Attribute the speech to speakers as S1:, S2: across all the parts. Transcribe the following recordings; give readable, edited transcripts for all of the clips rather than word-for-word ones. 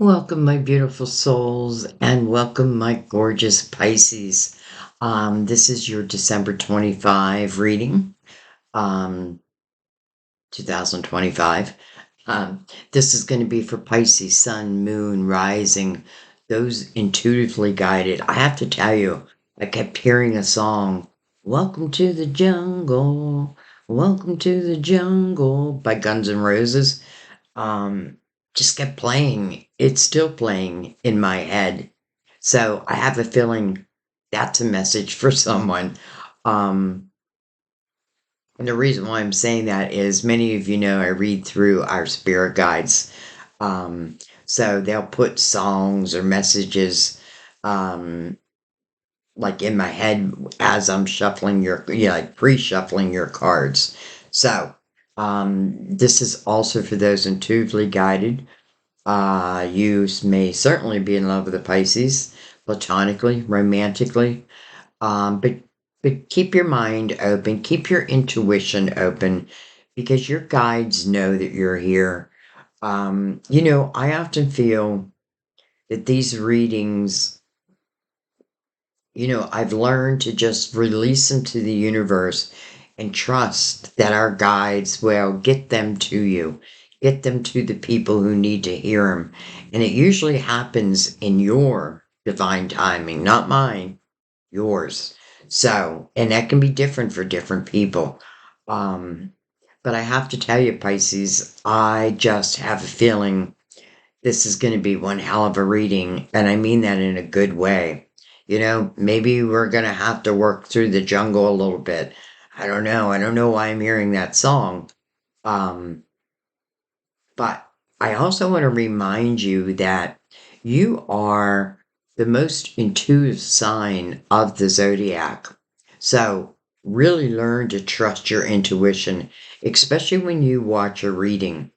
S1: Welcome, my beautiful souls, and welcome, my gorgeous Pisces. This is your December 25 reading, um, 2025. This is going to be for Pisces, Sun, Moon, Rising, those intuitively guided. I have to tell you, I kept hearing a song, Welcome to the Jungle, Welcome to the Jungle by Guns N' Roses. um, just kept playing. It's still playing in my head. So I have a feeling that's a message for someone. Um, and the reason why I'm saying that is many of you know I read through our spirit guides. So they'll put songs or messages um, like in my head as I'm shuffling like pre-shuffling your cards. So this is also for those intuitively guided. You may certainly be in love with a Pisces, platonically, romantically, but keep your mind open, keep your intuition open, because your guides know that you're here. I often feel that these readings, I've learned to just release them to the universe and trust that our guides will get them to you, get them to the people who need to hear them. And it usually happens in your divine timing, not mine, yours. So, and that can be different for different people. Um, but I have to tell you, Pisces, I just have a feeling this is going to be one hell of a reading, and I mean that in a good way. Maybe we're going to have to work through the jungle a little bit. I don't know. I don't know why I'm hearing that song. Um, but I also want to remind you that you are the most intuitive sign of the zodiac. So really learn to trust your intuition, especially when you watch a reading.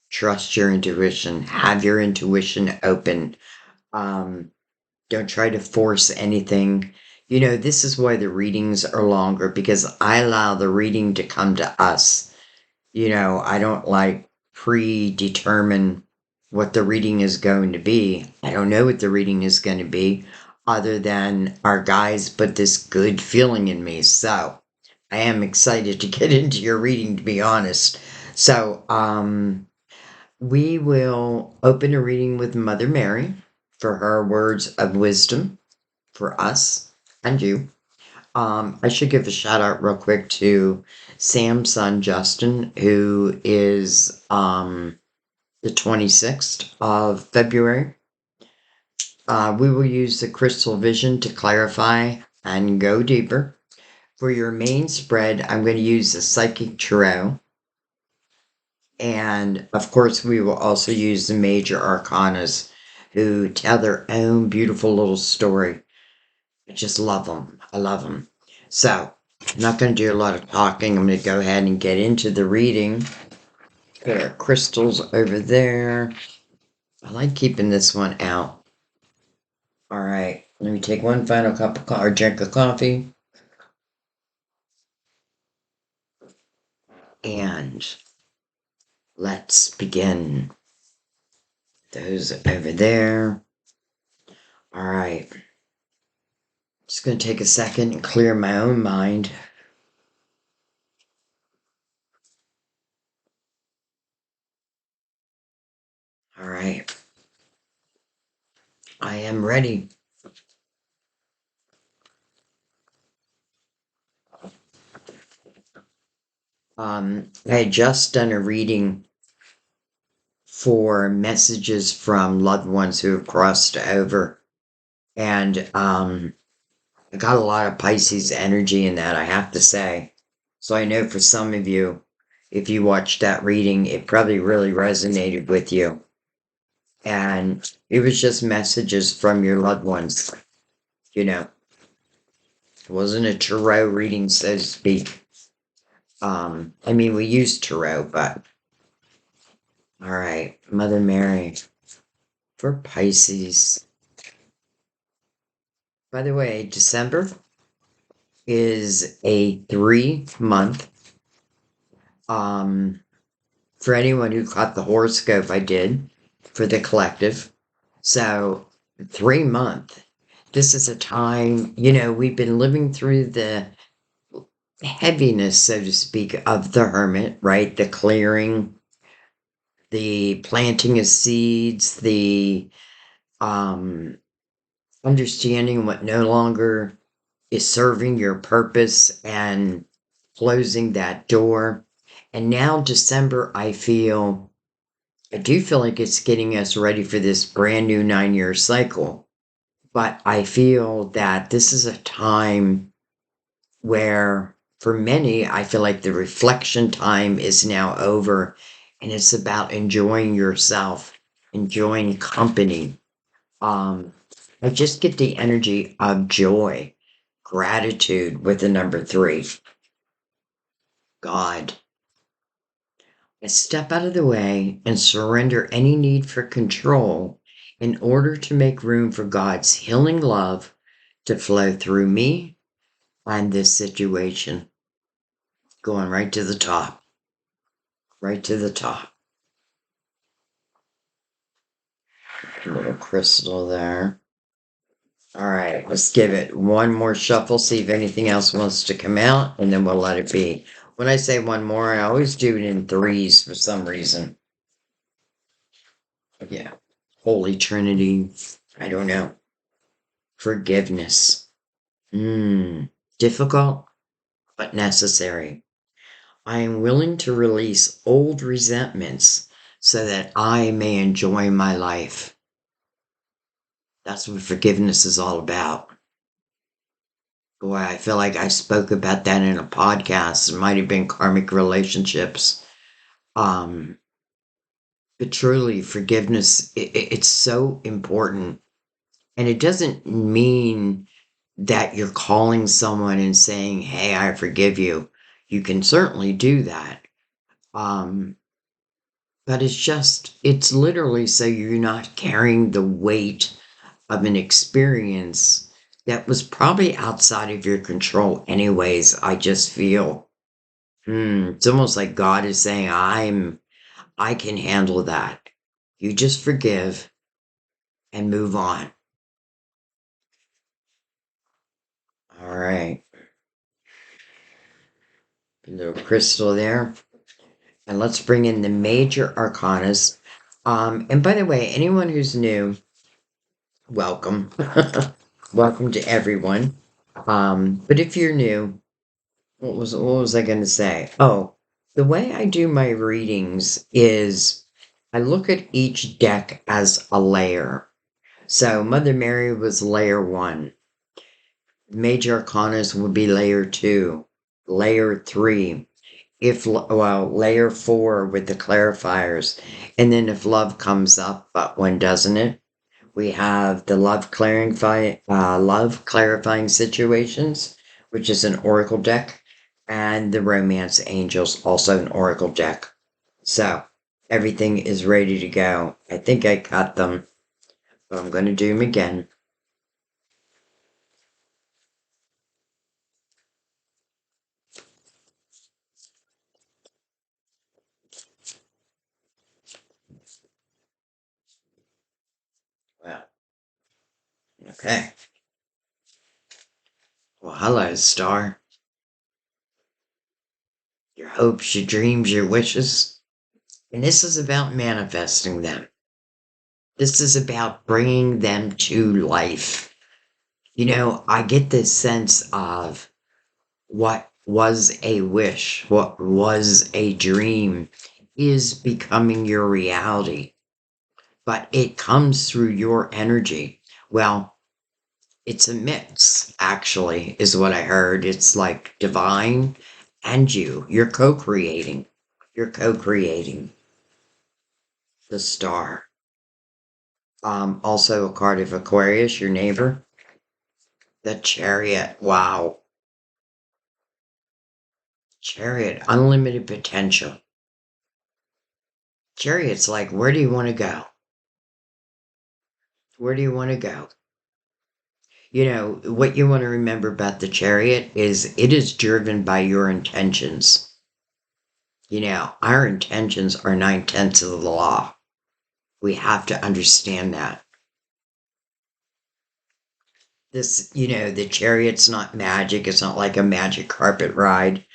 S1: Trust your intuition, have your intuition open. Um, don't try to force anything. This is why the readings are longer, because I allow the reading to come to us. I don't like predetermine what the reading is going to be. I don't know what the reading is going to be, other than our guys put this good feeling in me. So I am excited to get into your reading, to be honest. So, we will open a reading with Mother Mary for her words of wisdom for us and you. I should give a shout out real quick to Sam's son Justin, who is the 26th of February. We will use the crystal vision to clarify and go deeper. For your main spread, I'm going to use the psychic tarot. And of course, we will also use the major arcanas who tell their own beautiful little story. I just love them. I love them. So, I'm not going to do a lot of talking. I'm going to go ahead and get into the reading. There are crystals over there. I like keeping this one out. All right, let me take one final cup of or drink of coffee. And let's begin. Those over there. All right. Just going to take a second and clear my own mind. All right. I am ready. I had just done a reading for messages from loved ones who have crossed over. And I got a lot of Pisces energy in that, I have to say. So I know for some of you, if you watched that reading, it probably really resonated with you. And it was just messages from your loved ones, you know. It wasn't a tarot reading, so to speak. I mean, we use tarot, but all right, Mother Mary for Pisces. By the way, December is a 3 month. For anyone who caught the horoscope I did for the collective, So 3 month, this is a time, you know, we've been living through the heaviness, so to speak, of the hermit, right? The clearing, the planting of seeds, the um, understanding what no longer is serving your purpose and closing that door. And now, December, I do feel like it's getting us ready for this brand new 9 year cycle. But I feel that this is a time where, for many, I feel like the reflection time is now over and it's about enjoying yourself, enjoying company. Um, I just get the energy of joy, gratitude with the number 3. God. Step out of the way and surrender any need for control in order to make room for God's healing love to flow through me and this situation. Going right to the top. Right to the top. A little crystal there. All right, let's give it one more shuffle, see if anything else wants to come out, and then we'll let it be. When I say one more, I always do it in threes for some reason. Yeah. Holy Trinity. I don't know. Forgiveness. Difficult, but necessary. I am willing to release old resentments so that I may enjoy my life. That's what forgiveness is all about. Boy, I feel like I spoke about that in a podcast. It might have been karmic relationships. Um, but truly, forgiveness, it's so important. And it doesn't mean that you're calling someone and saying, hey, I forgive you. You can certainly do that. Um, but it's literally so you're not carrying the weight of an experience that was probably outside of your control anyways. I just feel, it's almost like God is saying, I can handle that. You just forgive and move on. All right. A little crystal there. And let's bring in the major arcanas. And by the way, anyone who's new, welcome. Welcome to everyone. But if you're new, what was I going to say? Oh, the way I do my readings is I look at each deck as a layer. So Mother Mary was layer 1. Major arcanas would be layer 2, layer 3. Layer 4 with the clarifiers. And then if love comes up, but when doesn't it? We have the love clarifying situations, which is an oracle deck, and the romance angels, also an oracle deck. So everything is ready to go. I think I cut them, but I'm going to do them again. Well, okay. Well, hello, star. Your hopes, your dreams, your wishes. And this is about manifesting them. This is about bringing them to life. You know, I get this sense of what was a wish, what was a dream, is becoming your reality. But it comes through your energy. Well, it's a mix, actually, is what I heard. It's like divine and you. You're co creating. You're co creating the star. Also a card of Aquarius, your neighbor. The Chariot. Wow. Chariot, unlimited potential. Chariot's like, where do you want to go? Where do you want to go? You know, what you want to remember about the Chariot is it is driven by your intentions. You know, our intentions are 9/10 of the law. We have to understand that. This, the chariot's not magic. It's not like a magic carpet ride.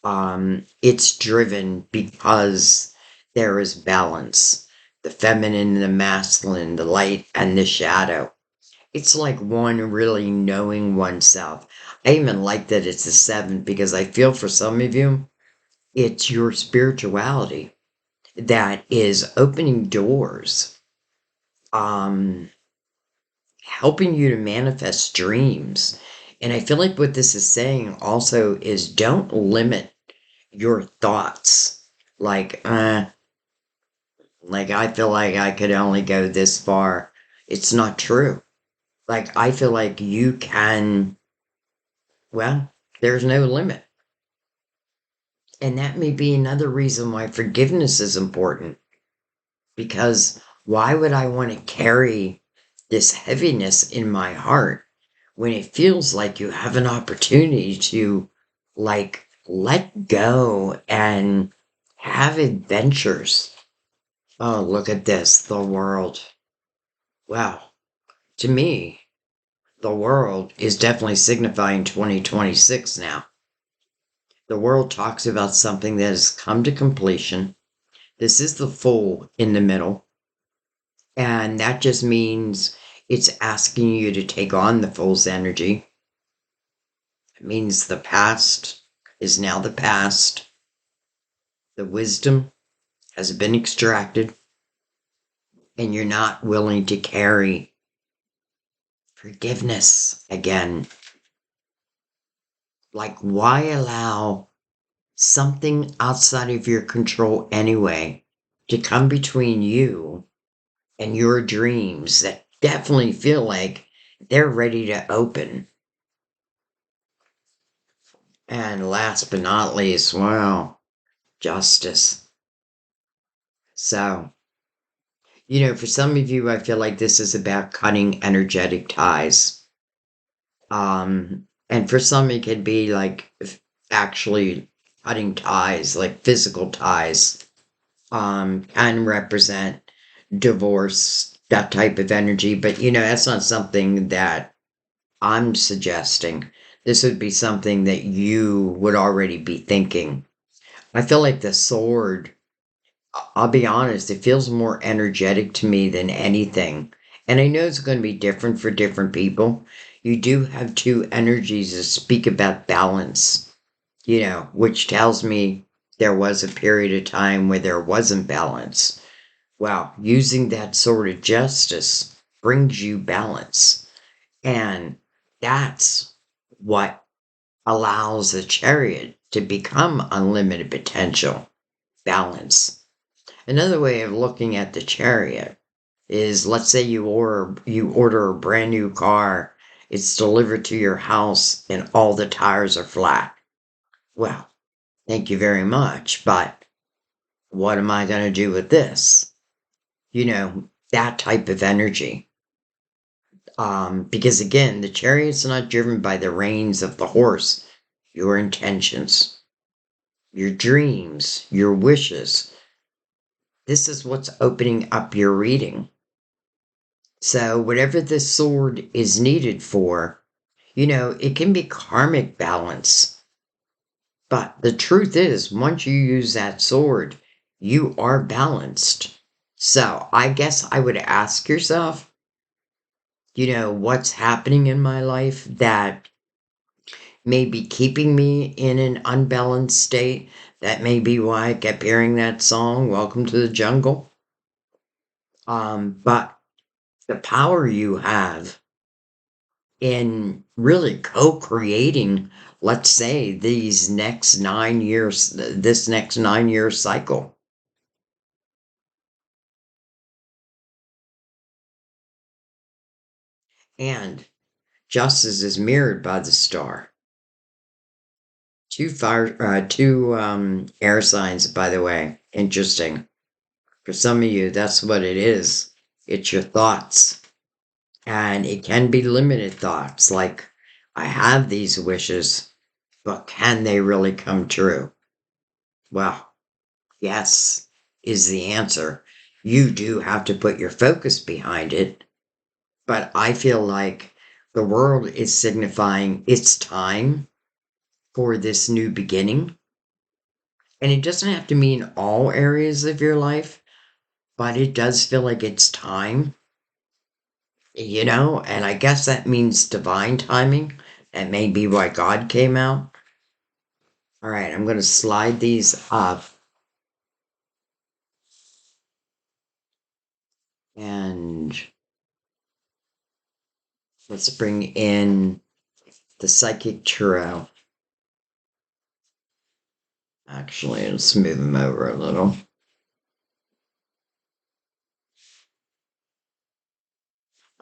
S1: It's driven because there is balance. The feminine and the masculine, the light and the shadow. It's like one really knowing oneself. I even like that it's a seven because I feel for some of you, it's your spirituality that is opening doors, um, helping you to manifest dreams. And I feel like what this is saying also is don't limit your thoughts. Like I feel like I could only go this far. It's not true. Like I feel like you can, well, there's no limit. And that may be another reason why forgiveness is important. Because why would I want to carry this heaviness in my heart when it feels like you have an opportunity to, like, let go and have adventures? Oh, look at this, the world. Wow. To me, the world is definitely signifying 2026 now. The world talks about something that has come to completion. This is the Fool in the middle. And that just means it's asking you to take on the Fool's energy. It means the past is now the past. The wisdom has been extracted. And you're not willing to carry forgiveness again. Like, why allow something outside of your control anyway to come between you and your dreams that definitely feel like they're ready to open? And last but not least, wow, justice. So, for some of you, I feel like this is about cutting energetic ties. And for some, it could be like actually cutting ties, like physical ties, can represent divorce, that type of energy. But, that's not something that I'm suggesting. This would be something that you would already be thinking. I feel like the sword, I'll be honest, it feels more energetic to me than anything. And I know it's going to be different for different people. You do have two energies that speak about balance, which tells me there was a period of time where there wasn't balance. Well, using that sword of justice brings you balance. And that's what allows the chariot to become unlimited potential, balance. Another way of looking at the chariot is, let's say you order a brand new car, it's delivered to your house and all the tires are flat. Well, thank you very much, but what am I going to do with this? That type of energy. Because again, the chariot's not driven by the reins of the horse. Your intentions, your dreams, your wishes. This is what's opening up your reading. So whatever this sword is needed for, it can be karmic balance. But the truth is, once you use that sword, you are balanced. So I guess I would ask yourself, what's happening in my life that may be keeping me in an unbalanced state? That may be why I kept hearing that song, Welcome to the Jungle. But the power you have in really co-creating, let's say, this next 9-year cycle. And justice is mirrored by the star. Two air signs, by the way. Interesting. For some of you, that's what it is. It's your thoughts. And it can be limited thoughts, like, I have these wishes, but can they really come true? Well, yes, is the answer. You do have to put your focus behind it. But I feel like The world is signifying it's time for this new beginning. And it doesn't have to mean all areas of your life, but it does feel like it's time, and I guess that means divine timing. That may be why God came out. All right, I'm going to slide these up. And let's bring in the Psychic Tarot. Actually, let's move them over a little.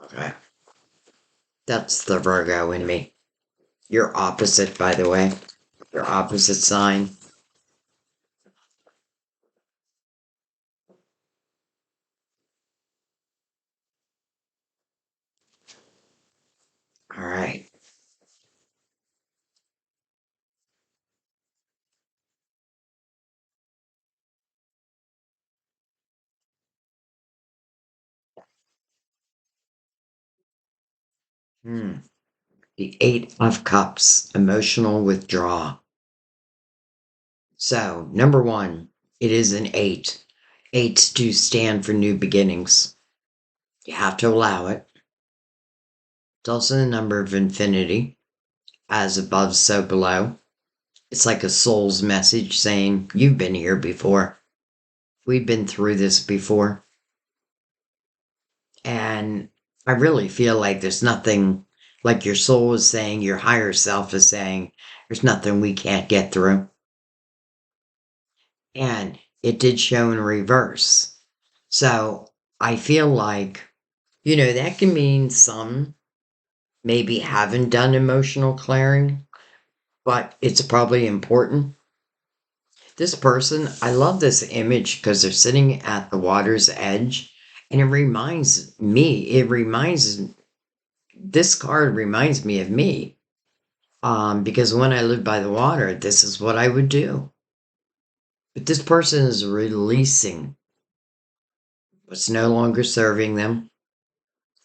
S1: Okay. That's the Virgo in me. You're opposite, by the way. Your opposite sign. All right. The Eight of Cups, emotional withdrawal. So, number one, it is an eight. Eights do stand for new beginnings. You have to allow it. It's also the number of infinity, as above, so below. It's like a soul's message saying, you've been here before. We've been through this before. And I really feel like there's nothing, like your soul is saying, your higher self is saying, there's nothing we can't get through. And it did show in reverse. So I feel like, that can mean some maybe haven't done emotional clearing, but it's probably important. This person, I love this image because they're sitting at the water's edge, and this card reminds me of me. Because when I lived by the water, this is what I would do. But this person is releasing what's no longer serving them,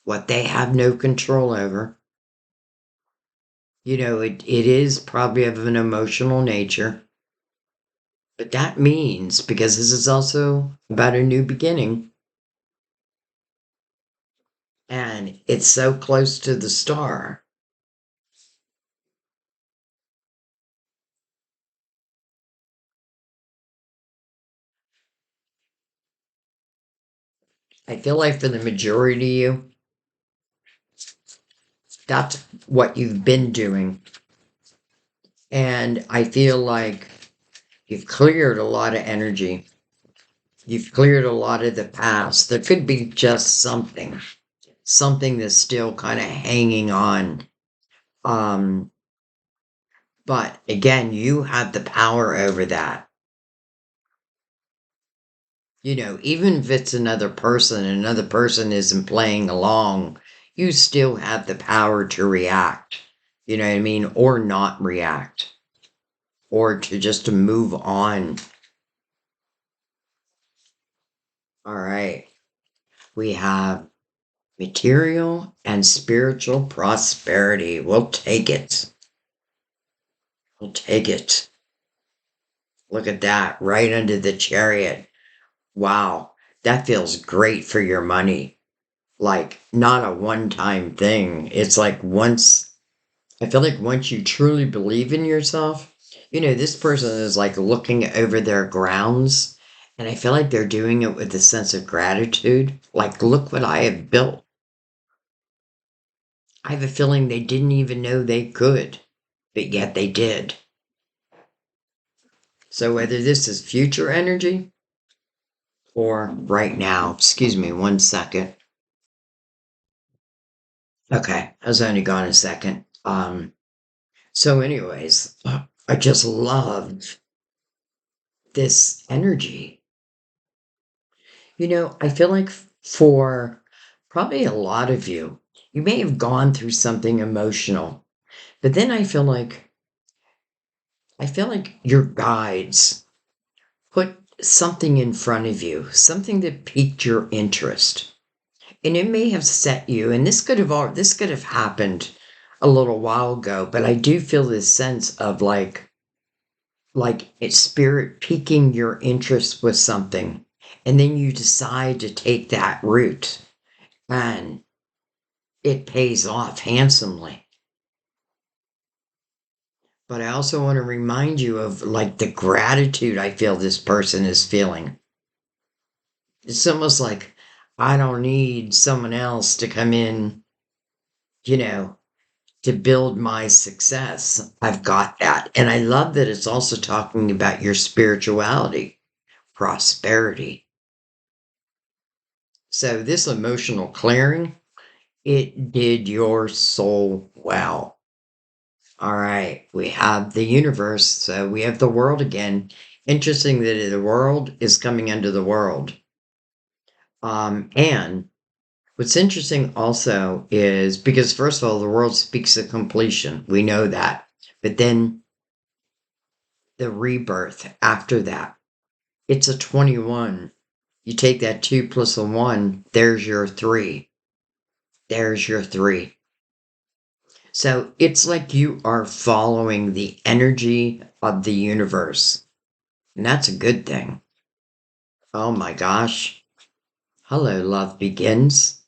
S1: what they have no control over. It is probably of an emotional nature. But that means, because this is also about a new beginning, and it's so close to the star. I feel like for the majority of you, that's what you've been doing. And I feel like you've cleared a lot of energy. You've cleared a lot of the past. There could be just something that's still kind of hanging on. But again, you have the power over that. Even if it's another person and another person isn't playing along, you still have the power to react. You know what I mean? Or not react. Or to move on. All right. We have material and spiritual prosperity. We'll take it. We'll take it. Look at that, right under the Chariot. Wow, that feels great for your money. Like, not a one-time thing. It's like I feel like once you truly believe in yourself, this person is like looking over their grounds, and I feel like they're doing it with a sense of gratitude. Like, look what I have built. I have a feeling they didn't even know they could, but yet they did. So whether this is future energy or right now, excuse me 1 second. Okay, I was only gone a second. So anyways, I just loved this energy. I feel like for probably a lot of you, you may have gone through something emotional, but then I feel like your guides put something in front of you, something that piqued your interest. And it may have set you, and this could have happened a little while ago, but I do feel this sense of like it's spirit piquing your interest with something, and then you decide to take that route, and it pays off handsomely. But I also want to remind you of like the gratitude I feel this person is feeling. It's almost like I don't need someone else to come in, you know, to build my success. I've got that. And I love that it's also talking about your spirituality, prosperity. So this emotional clearing, it did your soul well. All right, we have the universe, so we have the world again. Interesting that the world is coming under the world. And what's interesting also is because, first of all, the world speaks of completion. We know that. But then the rebirth after that, it's a 21. You take that 2 plus a 1, there's your 3. There's your 3. So it's like you are following the energy of the universe. And that's a good thing. Oh my gosh. Hello, love begins.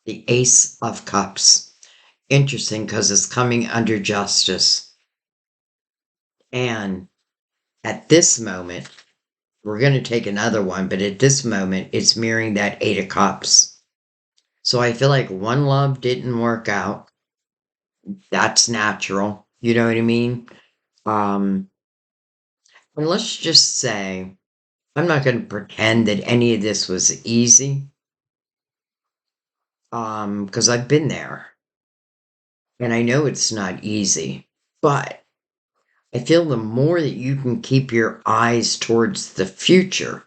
S1: The Ace of Cups. Interesting because it's coming under justice. And at this moment, we're going to take another one, but at this moment, it's mirroring that 8 of Cups. So I feel like one love didn't work out. That's natural. You know what I mean? And let's just say, I'm not going to pretend that any of this was easy. Because I've been there. And I know it's not easy. But I feel the more that you can keep your eyes towards the future,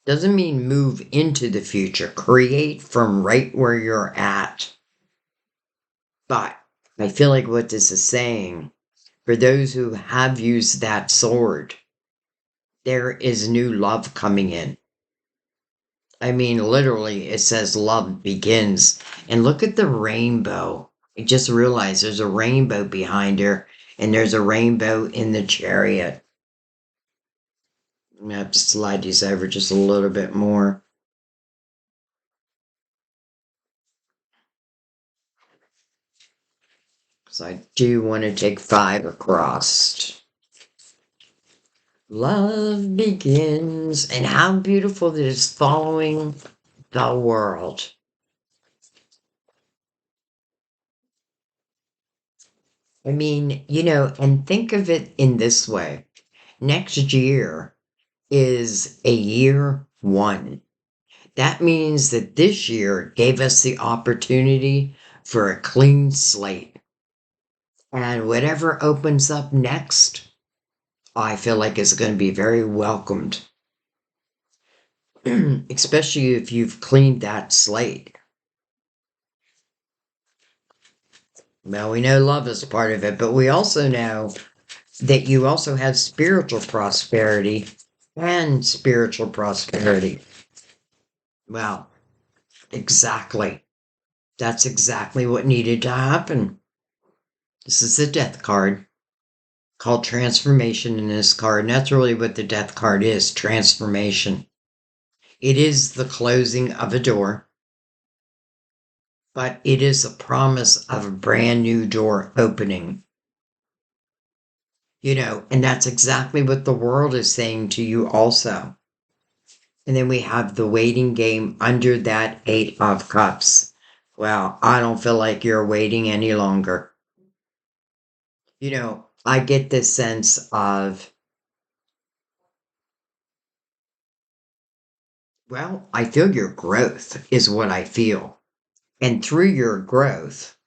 S1: doesn't mean move into the future, create from right where you're at. But I feel like what this is saying, for those who have used that sword, there is new love coming in. I mean, literally, it says love begins. And look at the rainbow. I just realized there's a rainbow behind her, and there's a rainbow in the chariot. I'm going to have to slide these over just a little bit more. Because I do want to take 5 across. Love begins. And how beautiful that it's following the world. I mean, and think of it in this way. Next year is a year 1. That means that this year gave us the opportunity for a clean slate. And whatever opens up next, I feel like is going to be very welcomed. Especially if you've cleaned that slate. Well, we know love is part of it, but we also know that you also have spiritual prosperity and spiritual prosperity. Well, exactly. That's exactly what needed to happen. This is the death card called transformation in this card. And that's really what the death card is, transformation. It is the closing of a door, but it is a promise of a brand new door opening. And that's exactly what the world is saying to you also. And then we have the waiting game under that 8 of Cups. Well, I don't feel like you're waiting any longer. I get this sense of, well, I feel your growth is what I feel. And through your growth,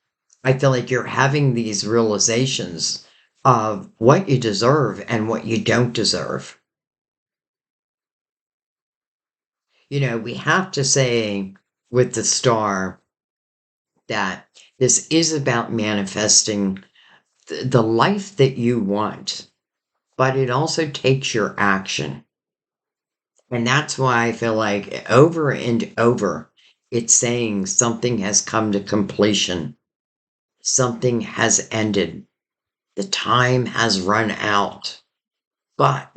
S1: I feel like you're having these realizations of what you deserve and what you don't deserve. We have to say with the star that this is about manifesting the life that you want, but it also takes your action. And that's why I feel like over and over, It's saying something has come to completion. Something has ended. The time has run out. But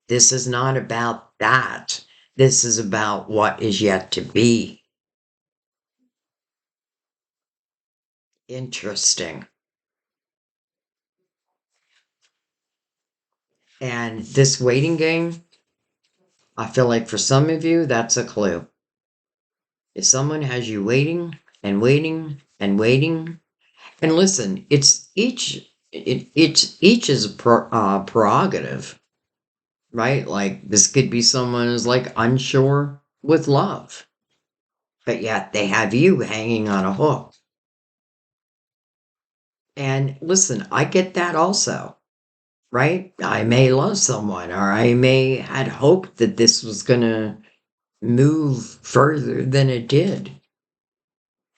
S1: this is not about that. This is about what is yet to be. Interesting. And this waiting game, I feel like for some of you, that's a clue. If someone has you waiting and waiting and waiting, and listen, it's each is prerogative, right? Like this could be someone who's like unsure with love, but yet they have you hanging on a hook. And listen, I get that also, right? I may love someone, or I may had hoped that this was gonna move further than it did.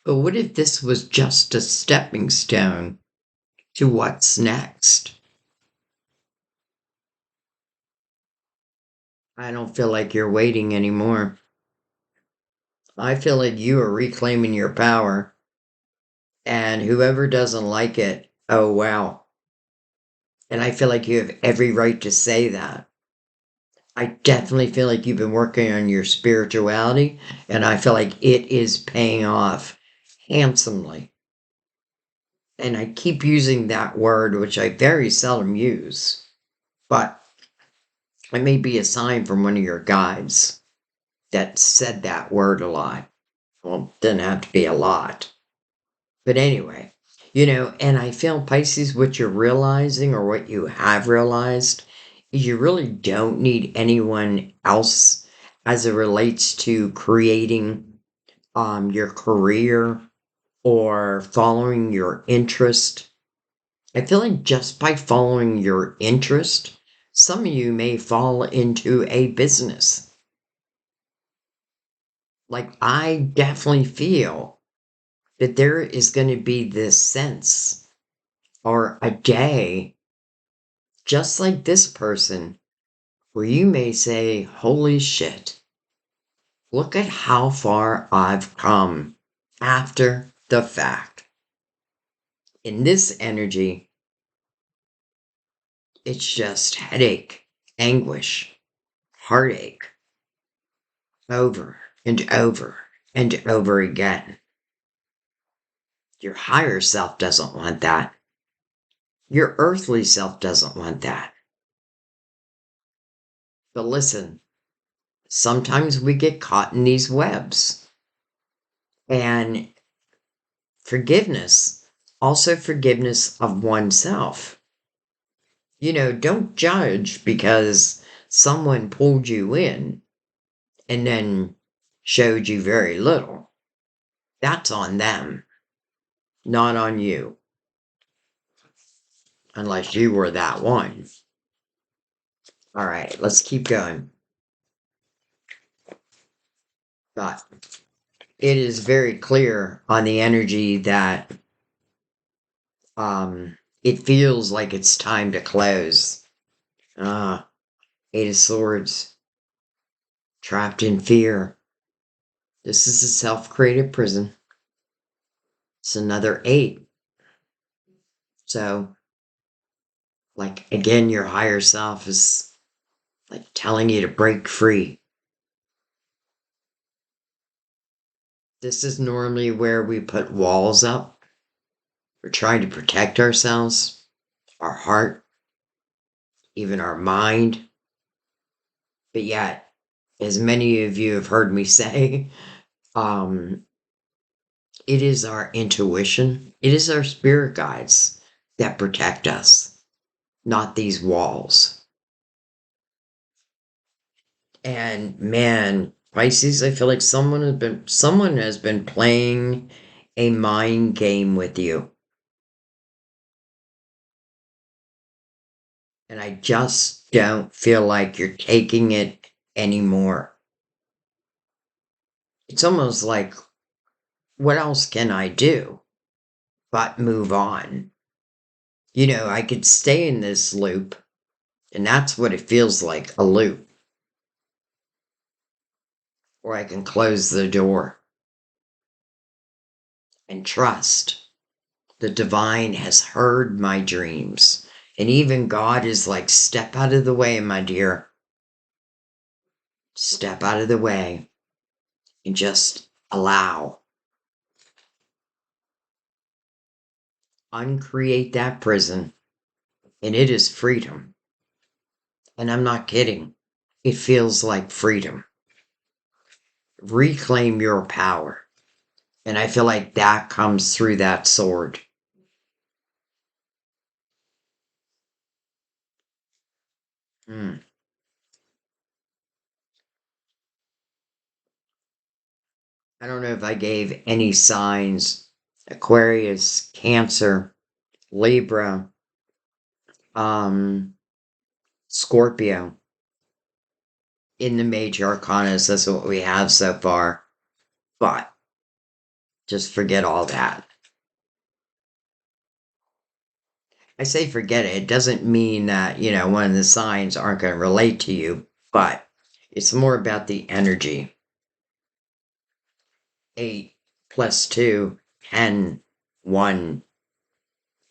S1: But what if this was just a stepping stone to what's next? I don't feel like you're waiting anymore. I feel like you are reclaiming your power. And whoever doesn't like it, oh wow. And I feel like you have every right to say that. I definitely feel like you've been working on your spirituality, and I feel like it is paying off handsomely. And I keep using that word, which I very seldom use, but it may be a sign from one of your guides that said that word a lot. Well, it didn't have to be a lot. But anyway, and I feel Pisces, what you're realizing or what you have realized is you really don't need anyone else as it relates to creating your career or following your interest. I feel like just by following your interest, some of you may fall into a business. Like, I definitely feel that there is going to be this sense or a day, just like this person, where you may say, holy shit, look at how far I've come after the fact. In this energy, it's just headache, anguish, heartache, over and over and over again. Your higher self doesn't want that. Your earthly self doesn't want that. But listen, sometimes we get caught in these webs. And forgiveness, also forgiveness of oneself. Don't judge because someone pulled you in and then showed you very little. That's on them, not on you. Unless you were that one. All right, let's keep going. But it is very clear on the energy that it feels like it's time to close. Eight of Swords. Trapped in fear. This is a self-created prison. It's another 8. So, like, again, your higher self is like telling you to break free. This is normally where we put walls up. We're trying to protect ourselves, our heart, even our mind. But yet, as many of you have heard me say, it is our intuition, it is our spirit guides that protect us, not these walls. And man, Pisces, I feel like someone has been playing a mind game with you. And I just don't feel like you're taking it anymore. It's almost like, what else can I do but move on? I could stay in this loop, and that's what it feels like, a loop. Or I can close the door. and trust. The divine has heard my dreams. And even God is like, step out of the way, my dear. Step out of the way and just allow. Uncreate that prison. And it is freedom. And I'm not kidding. It feels like freedom. Reclaim your power. And I feel like that comes through that sword. Hmm. I don't know if I gave any signs. Aquarius, Cancer, Libra, um, Scorpio. In the major arcanas, that's what we have so far. But just forget all that. I say forget it. It doesn't mean that, one of the signs aren't going to relate to you, but it's more about the energy. 8 plus 2, 10, 1.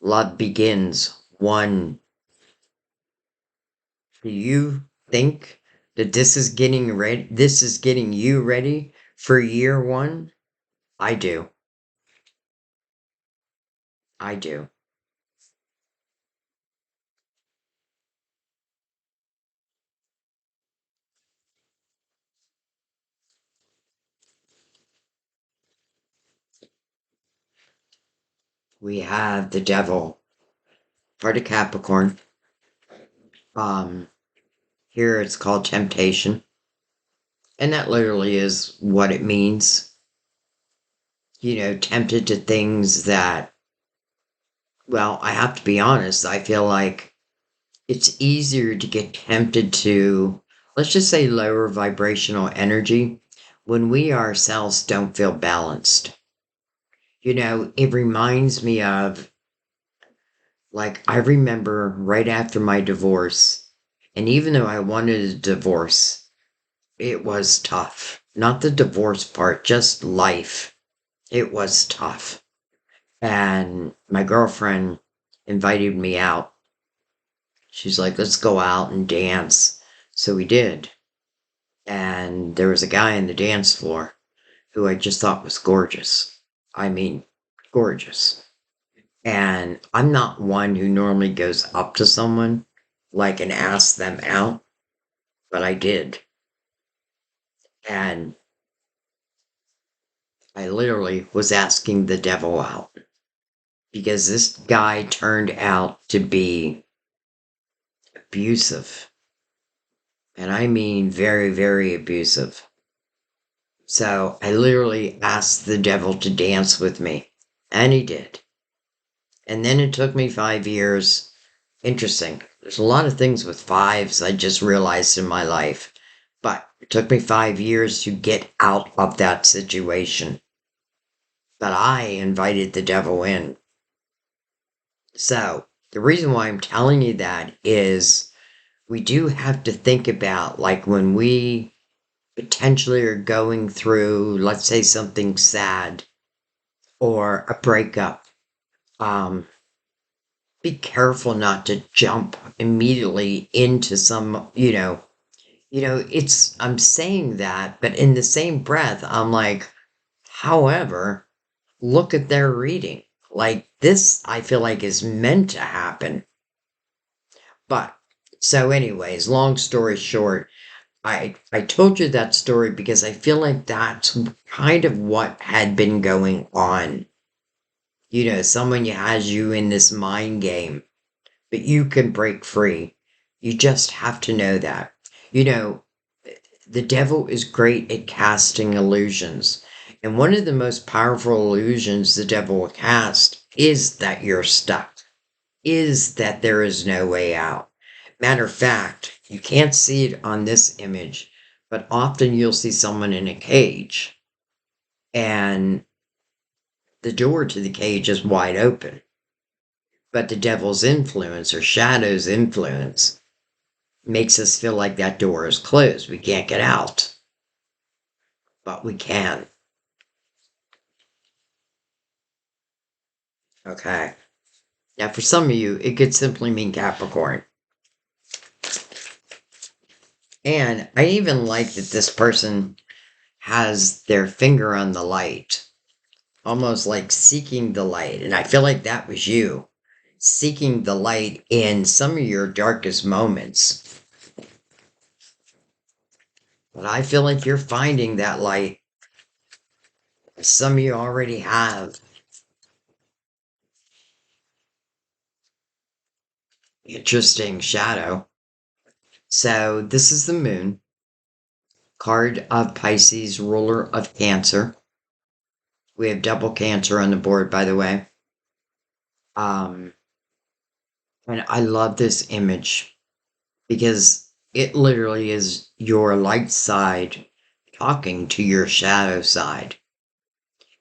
S1: Love begins. 1. Do you think that this is getting ready? This is getting you ready for year 1? I do. I do. We have the devil, part of Capricorn. Um, Here it's called temptation. And that literally is what it means. Tempted to things that, well, I have to be honest, I feel like it's easier to get tempted to, let's just say, lower vibrational energy when we ourselves don't feel balanced. It reminds me of, like, I remember right after my divorce, and even though I wanted a divorce, it was tough. Not the divorce part, just life. It was tough. And my girlfriend invited me out. She's like, let's go out and dance. So we did. And there was a guy on the dance floor who I just thought was gorgeous. I mean, gorgeous. And I'm not one who normally goes up to someone like and asks them out, but I did. And I literally was asking the devil out because this guy turned out to be abusive. And I mean very, very abusive. So I literally asked the devil to dance with me, and he did. And then it took me 5 years. Interesting. There's a lot of things with fives I just realized in my life. But it took me 5 years to get out of that situation. But I invited the devil in. So the reason why I'm telling you that is we do have to think about, like, when we potentially are going through, let's say, something sad or a breakup. Be careful not to jump immediately into some, I'm saying that, but in the same breath, I'm like, however, look at their reading. Like, this, I feel like, is meant to happen. But, so anyways, long story short, I told you that story because I feel like that's kind of what had been going on. Someone has you in this mind game, but you can break free. You just have to know that. The devil is great at casting illusions. And one of the most powerful illusions the devil will cast is that you're stuck, is that there is no way out. Matter of fact, you can't see it on this image, but often you'll see someone in a cage and the door to the cage is wide open. But the devil's influence or shadow's influence makes us feel like that door is closed. We can't get out. But we can. Okay. Now, for some of you, it could simply mean Capricorn. And I even like that this person has their finger on the light, almost like seeking the light. And I feel like that was you, seeking the light in some of your darkest moments. But I feel like you're finding that light. Some of you already have. Interesting shadow. So this is the moon, card of Pisces, ruler of Cancer. We have double Cancer on the board, by the way. And I love this image because it literally is your light side talking to your shadow side.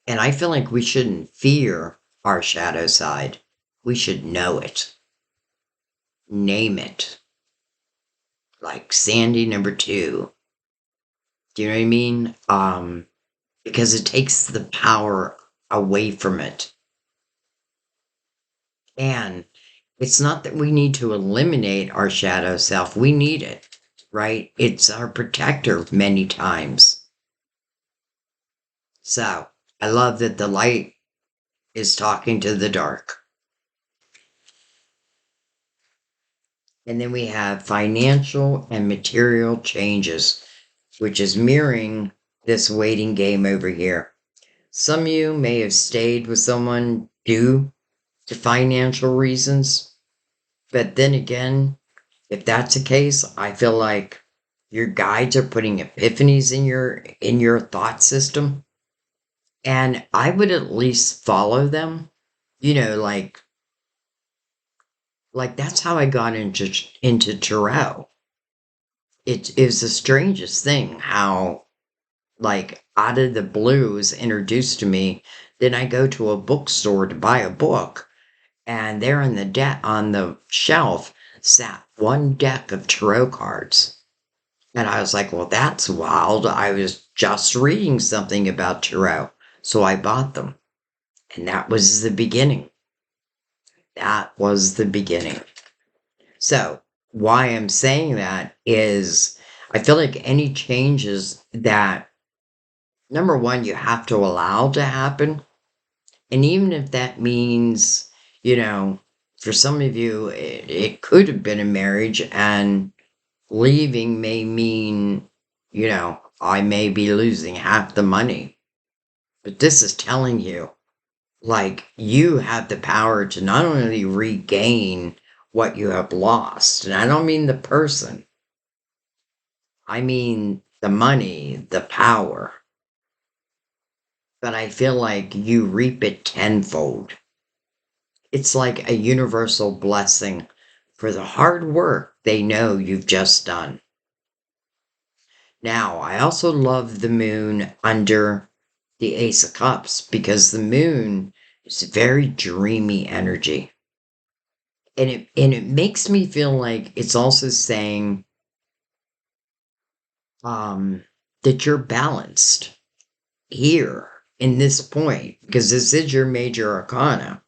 S1: And I feel like we shouldn't fear our shadow side. We should know it. Name it. Like Sandy number 2. Do you know what I mean? Because it takes the power away from it. And it's not that we need to eliminate our shadow self. We need it, right? It's our protector many times. So I love that the light is talking to the dark. And then we have financial and material changes, which is mirroring this waiting game over here. Some of you may have stayed with someone due to financial reasons. But then again, if that's the case, I feel like your guides are putting epiphanies in your thought system. And I would at least follow them. You know, like that's how I got into tarot. It is the strangest thing how like out of the blue is introduced to me. Then I go to a bookstore to buy a book, and there on the shelf sat one deck of tarot cards. And I was like, well, that's wild. I was just reading something about tarot, so I bought them. And that was the beginning. That was the beginning. So, why I'm saying that is I feel like any changes that, number one, you have to allow to happen. And even if that means, you know, for some of you, it could have been a marriage, and leaving may mean, you know, I may be losing half the money. But this is telling you, like, you have the power to not only regain what you have lost, and I don't mean the person, I mean the money, the power. But I feel like you reap it tenfold. It's like a universal blessing for the hard work they know you've just done. Now, I also love the moon under the Ace of Cups because the moon is very dreamy energy. And it makes me feel like it's also saying that you're balanced here in this point, because this is your major arcana,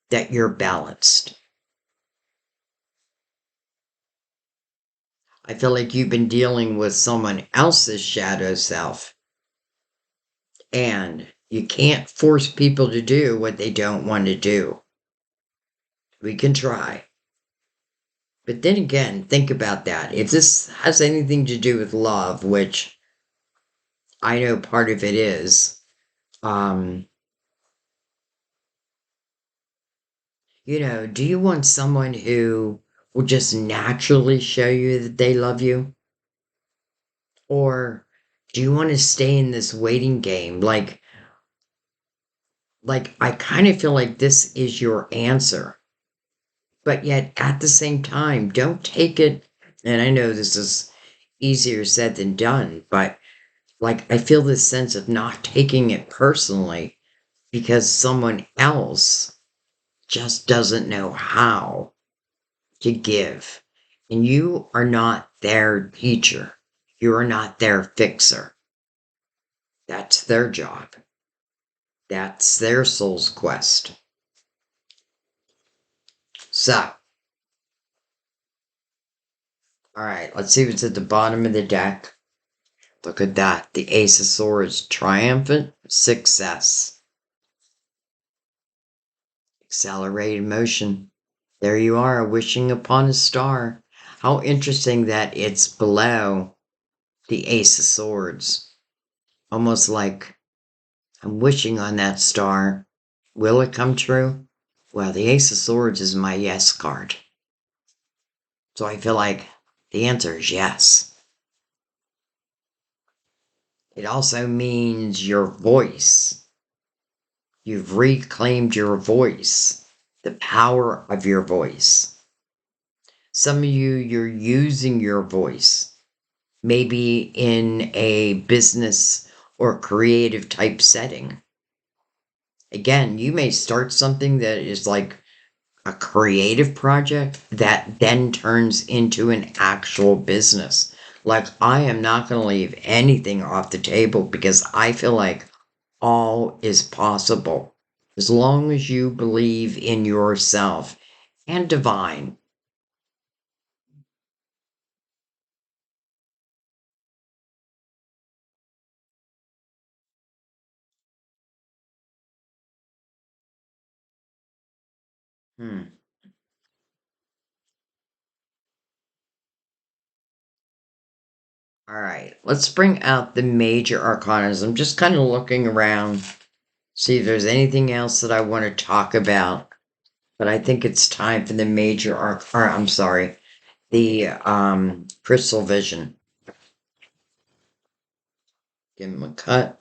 S1: that you're balanced. I feel like you've been dealing with someone else's shadow self, and you can't force people to do what they don't want to do. We can try. But then again, think about that. If this has anything to do with love, which I know part of it is, um, you know, do you want someone who will just naturally show you that they love you? Or do you want to stay in this waiting game? Like I kind of feel like this is your answer. But yet at the same time, don't take it, and I know this is easier said than done, but like I feel this sense of not taking it personally because someone else just doesn't know how to give. And you are not their teacher. You are not their fixer. That's their job. That's their soul's quest. So, all right, let's see what's at the bottom of the deck. Look at that. The Ace of Swords, triumphant success. Accelerated motion. There you are, wishing upon a star. How interesting that it's below the Ace of Swords. Almost like I'm wishing on that star. Will it come true? Well, the Ace of Swords is my yes card. So I feel like the answer is yes. It also means your voice. You've reclaimed your voice, the power of your voice. Some of you, you're using your voice, maybe in a business or creative type setting. Again, you may start something that is like a creative project that then turns into an actual business. Like, I am not going to leave anything off the table because I feel like all is possible as long as you believe in yourself and divine. Hmm. All right, let's bring out the major arcanas. I'm just kind of looking around, see if there's anything else that I want to talk about. But I think it's time for the major arcana. I'm sorry, the crystal vision. Give him a cut.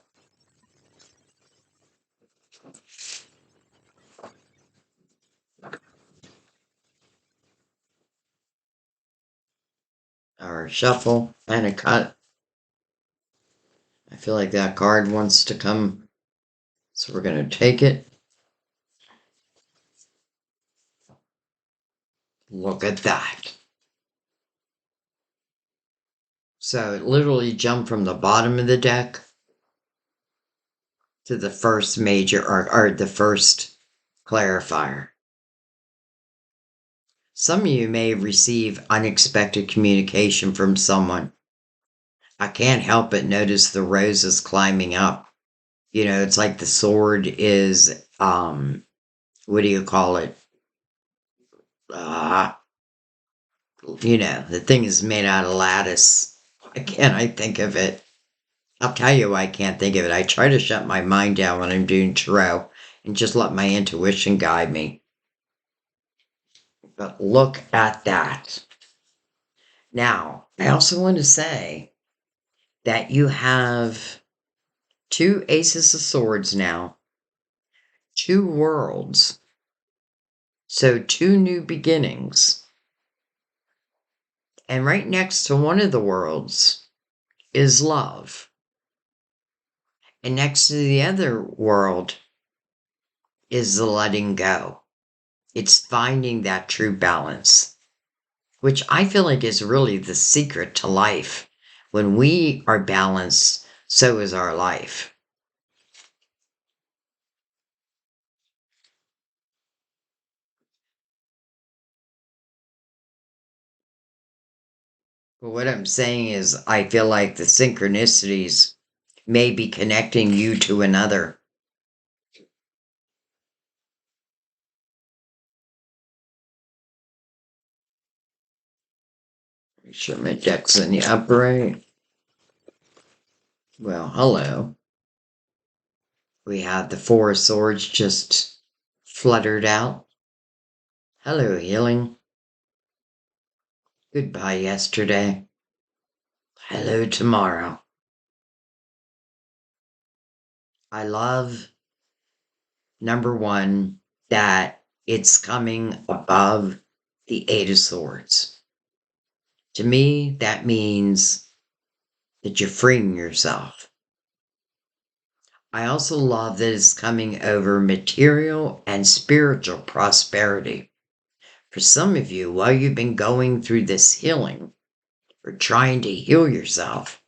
S1: Or shuffle and a cut. I feel like that card wants to come, so we're going to take it. Look at that. So it literally jumped from the bottom of the deck to the first major or the first clarifier. Some of you may receive unexpected communication from someone. I can't help but notice the roses climbing up. You know, it's like the sword is, what do you call it? Uh, the thing is made out of lattice. Why can't I think of it? I'll tell you why I can't think of it. I try to shut my mind down when I'm doing tarot and just let my intuition guide me. But look at that. Now, I also want to say that you have two aces of swords now, two worlds, so two new beginnings. And right next to one of the worlds is love. And next to the other world is the letting go. It's finding that true balance, which I feel like is really the secret to life. When we are balanced, so is our life. But what I'm saying is, I feel like the synchronicities may be connecting you to another. Make sure my deck's in the upright. Well, hello. We have the Four of Swords just fluttered out. Hello, healing. Goodbye, yesterday. Hello, tomorrow. I love, number one, that it's coming above the Eight of Swords. To me, that means that you're freeing yourself. I also love that it's coming over material and spiritual prosperity. For some of you, while you've been going through this healing, or trying to heal yourself,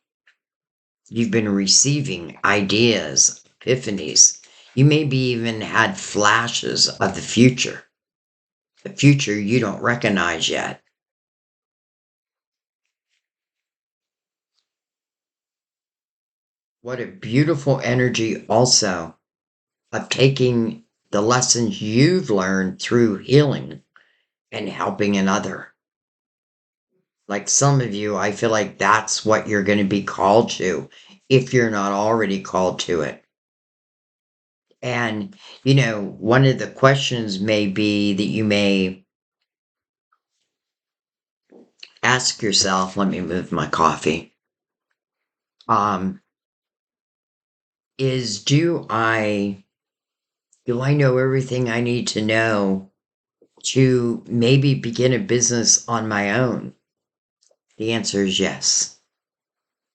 S1: you've been receiving ideas, epiphanies. You maybe even had flashes of the future. a future you don't recognize yet. What a beautiful energy also of taking the lessons you've learned through healing and helping another. Like some of you, I feel like that's what you're going to be called to if you're not already called to it. And, one of the questions may be that you may ask yourself, let me move my coffee, um, is do I know everything I need to know to maybe begin a business on my own? The answer is yes.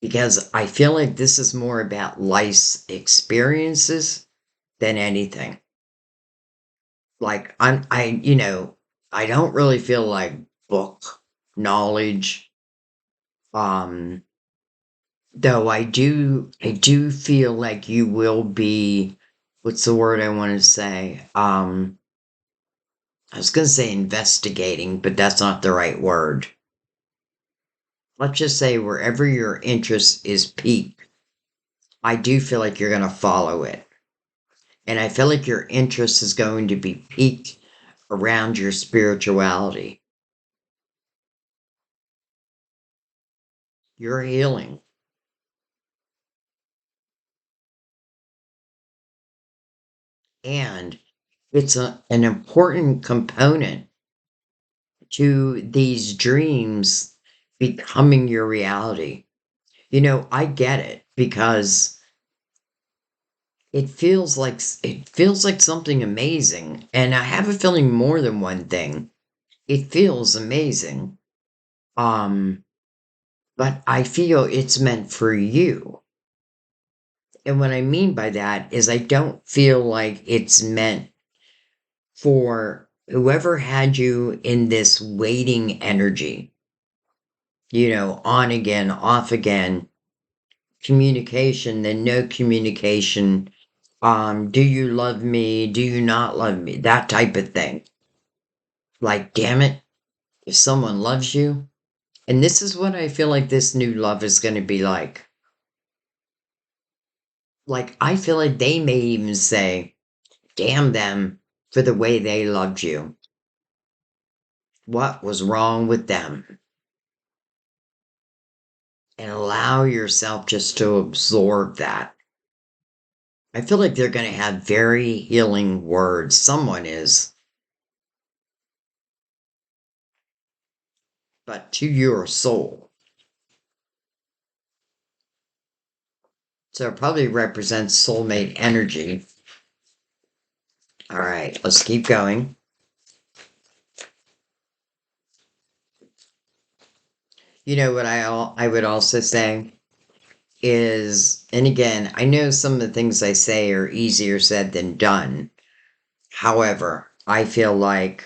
S1: Because I feel like this is more about life's experiences than anything. Like I don't really feel like book knowledge. Um, though I do feel like you will be, what's the word I want to say? I was gonna say investigating, but that's not the right word. Let's just say wherever your interest is peaked, I do feel like you're gonna follow it. And I feel like your interest is going to be peaked around your spirituality. Your healing. And it's an important component to these dreams becoming your reality. I get it because it feels like something amazing. And I have a feeling more than one thing. It feels amazing. Um, but I feel it's meant for you. And what I mean by that is I don't feel like it's meant for whoever had you in this waiting energy, on again, off again, communication, then no communication. Do you love me? Do you not love me? That type of thing. Like, damn it, if someone loves you, and this is what I feel like this new love is going to be like. Like, I feel like they may even say, damn them for the way they loved you. What was wrong with them? And allow yourself just to absorb that. I feel like they're going to have very healing words. Someone is. But to your soul. So it probably represents soulmate energy. All right, let's keep going. What I would also say is, and again, I know some of the things I say are easier said than done. However, I feel like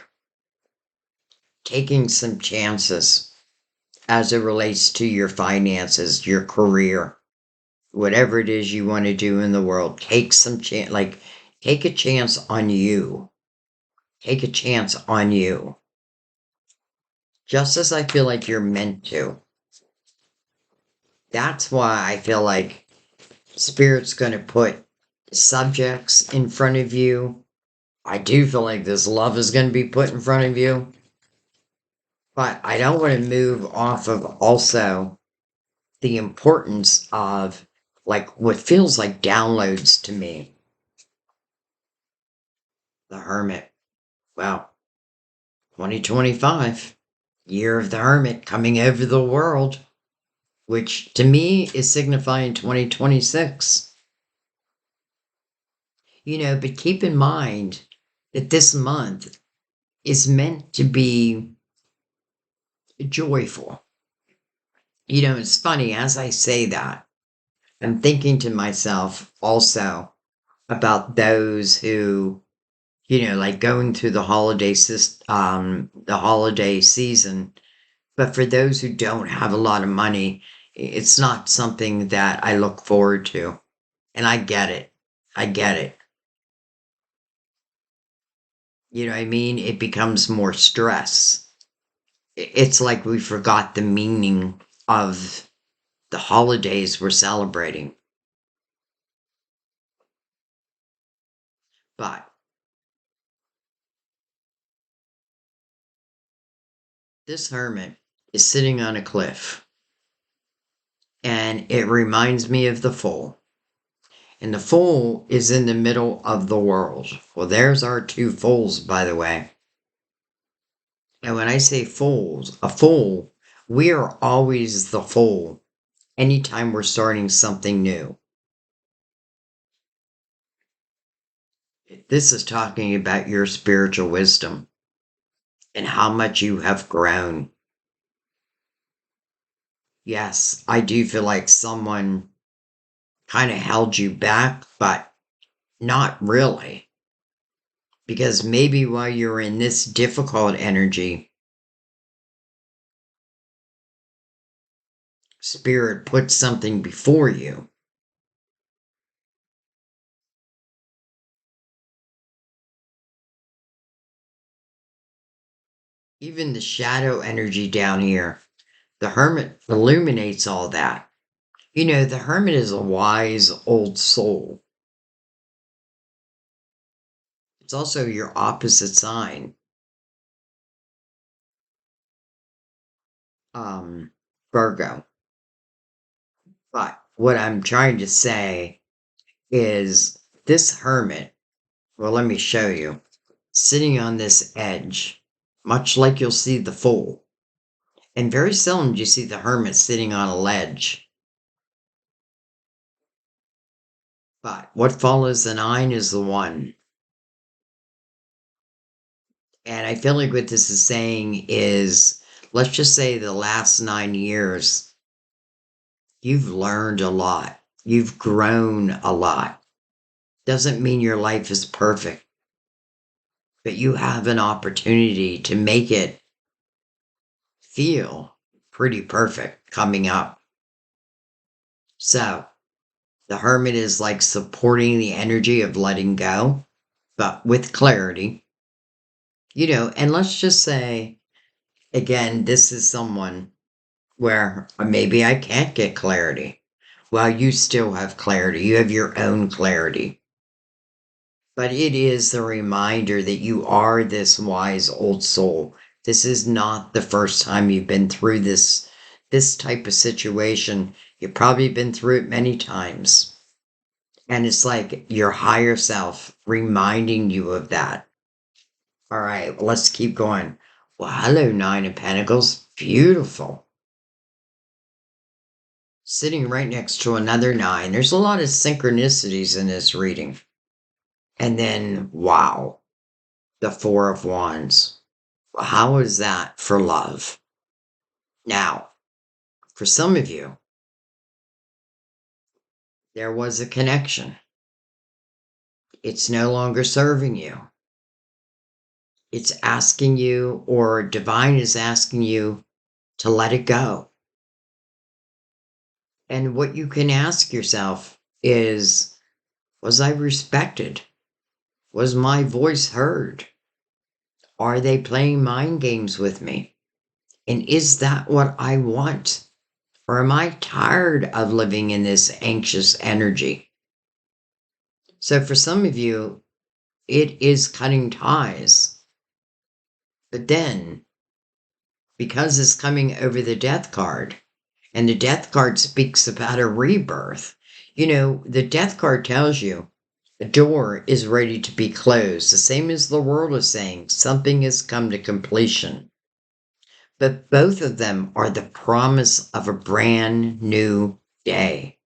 S1: taking some chances as it relates to your finances, your career, whatever it is you want to do in the world, take some chance, like take a chance on you. Take a chance on you. Just as I feel like you're meant to. That's why I feel like Spirit's going to put subjects in front of you. I do feel like this love is going to be put in front of you. But I don't want to move off of also the importance of like what feels like downloads to me. The Hermit. Well, 2025, year of the Hermit coming over the world, which to me is signifying 2026. But keep in mind that this month is meant to be joyful. It's funny, as I say that, I'm thinking to myself also about those who, like going through the holiday season. But for those who don't have a lot of money, it's not something that I look forward to. And I get it. I get it. You know what I mean? It becomes more stress. It's like we forgot the meaning of the holidays we're celebrating. But this hermit is sitting on a cliff, and it reminds me of the Fool. And the Fool is in the middle of the world. Well, there's our two fools, by the way. And when I say fools, a fool, we are always the fool anytime we're starting something new. This is talking about your spiritual wisdom and how much you have grown. Yes, I do feel like someone kind of held you back, but not really. Because maybe while you're in this difficult energy, Spirit puts something before you. Even the shadow energy down here, the Hermit illuminates all that. You know, the Hermit is a wise old soul. It's also your opposite sign, Virgo. But what I'm trying to say is this Hermit, well, let me show you, sitting on this edge, much like you'll see the Fool. And very seldom do you see the Hermit sitting on a ledge. But what follows the 9 is the 1. And I feel like what this is saying is, let's just say the last 9 years, you've learned a lot. You've grown a lot. Doesn't mean your life is perfect, but you have an opportunity to make it feel pretty perfect coming up. So the Hermit is like supporting the energy of letting go, but with clarity. You know, and let's just say, again, this is someone where maybe I can't get clarity. Well, you still have clarity. You have your own clarity. But it is the reminder that you are this wise old soul. This is not the first time you've been through this type of situation. You've probably been through it many times. And it's like your higher self reminding you of that. All right, well, let's keep going. Well, hello, 9 of Pentacles. Beautiful. Sitting right next to another 9. There's a lot of synchronicities in this reading. And then, wow, the 4 of Wands. Well, how is that for love? Now, for some of you, there was a connection. It's no longer serving you. It's asking you, or divine is asking you to let it go. And what you can ask yourself is, was I respected? Was my voice heard? Are they playing mind games with me? And is that what I want? Or am I tired of living in this anxious energy? So for some of you, it is cutting ties. But then, because it's coming over the death card, and the death card speaks about a rebirth, you know, the death card tells you the door is ready to be closed. The same as the world is saying, something has come to completion. But both of them are the promise of a brand new day.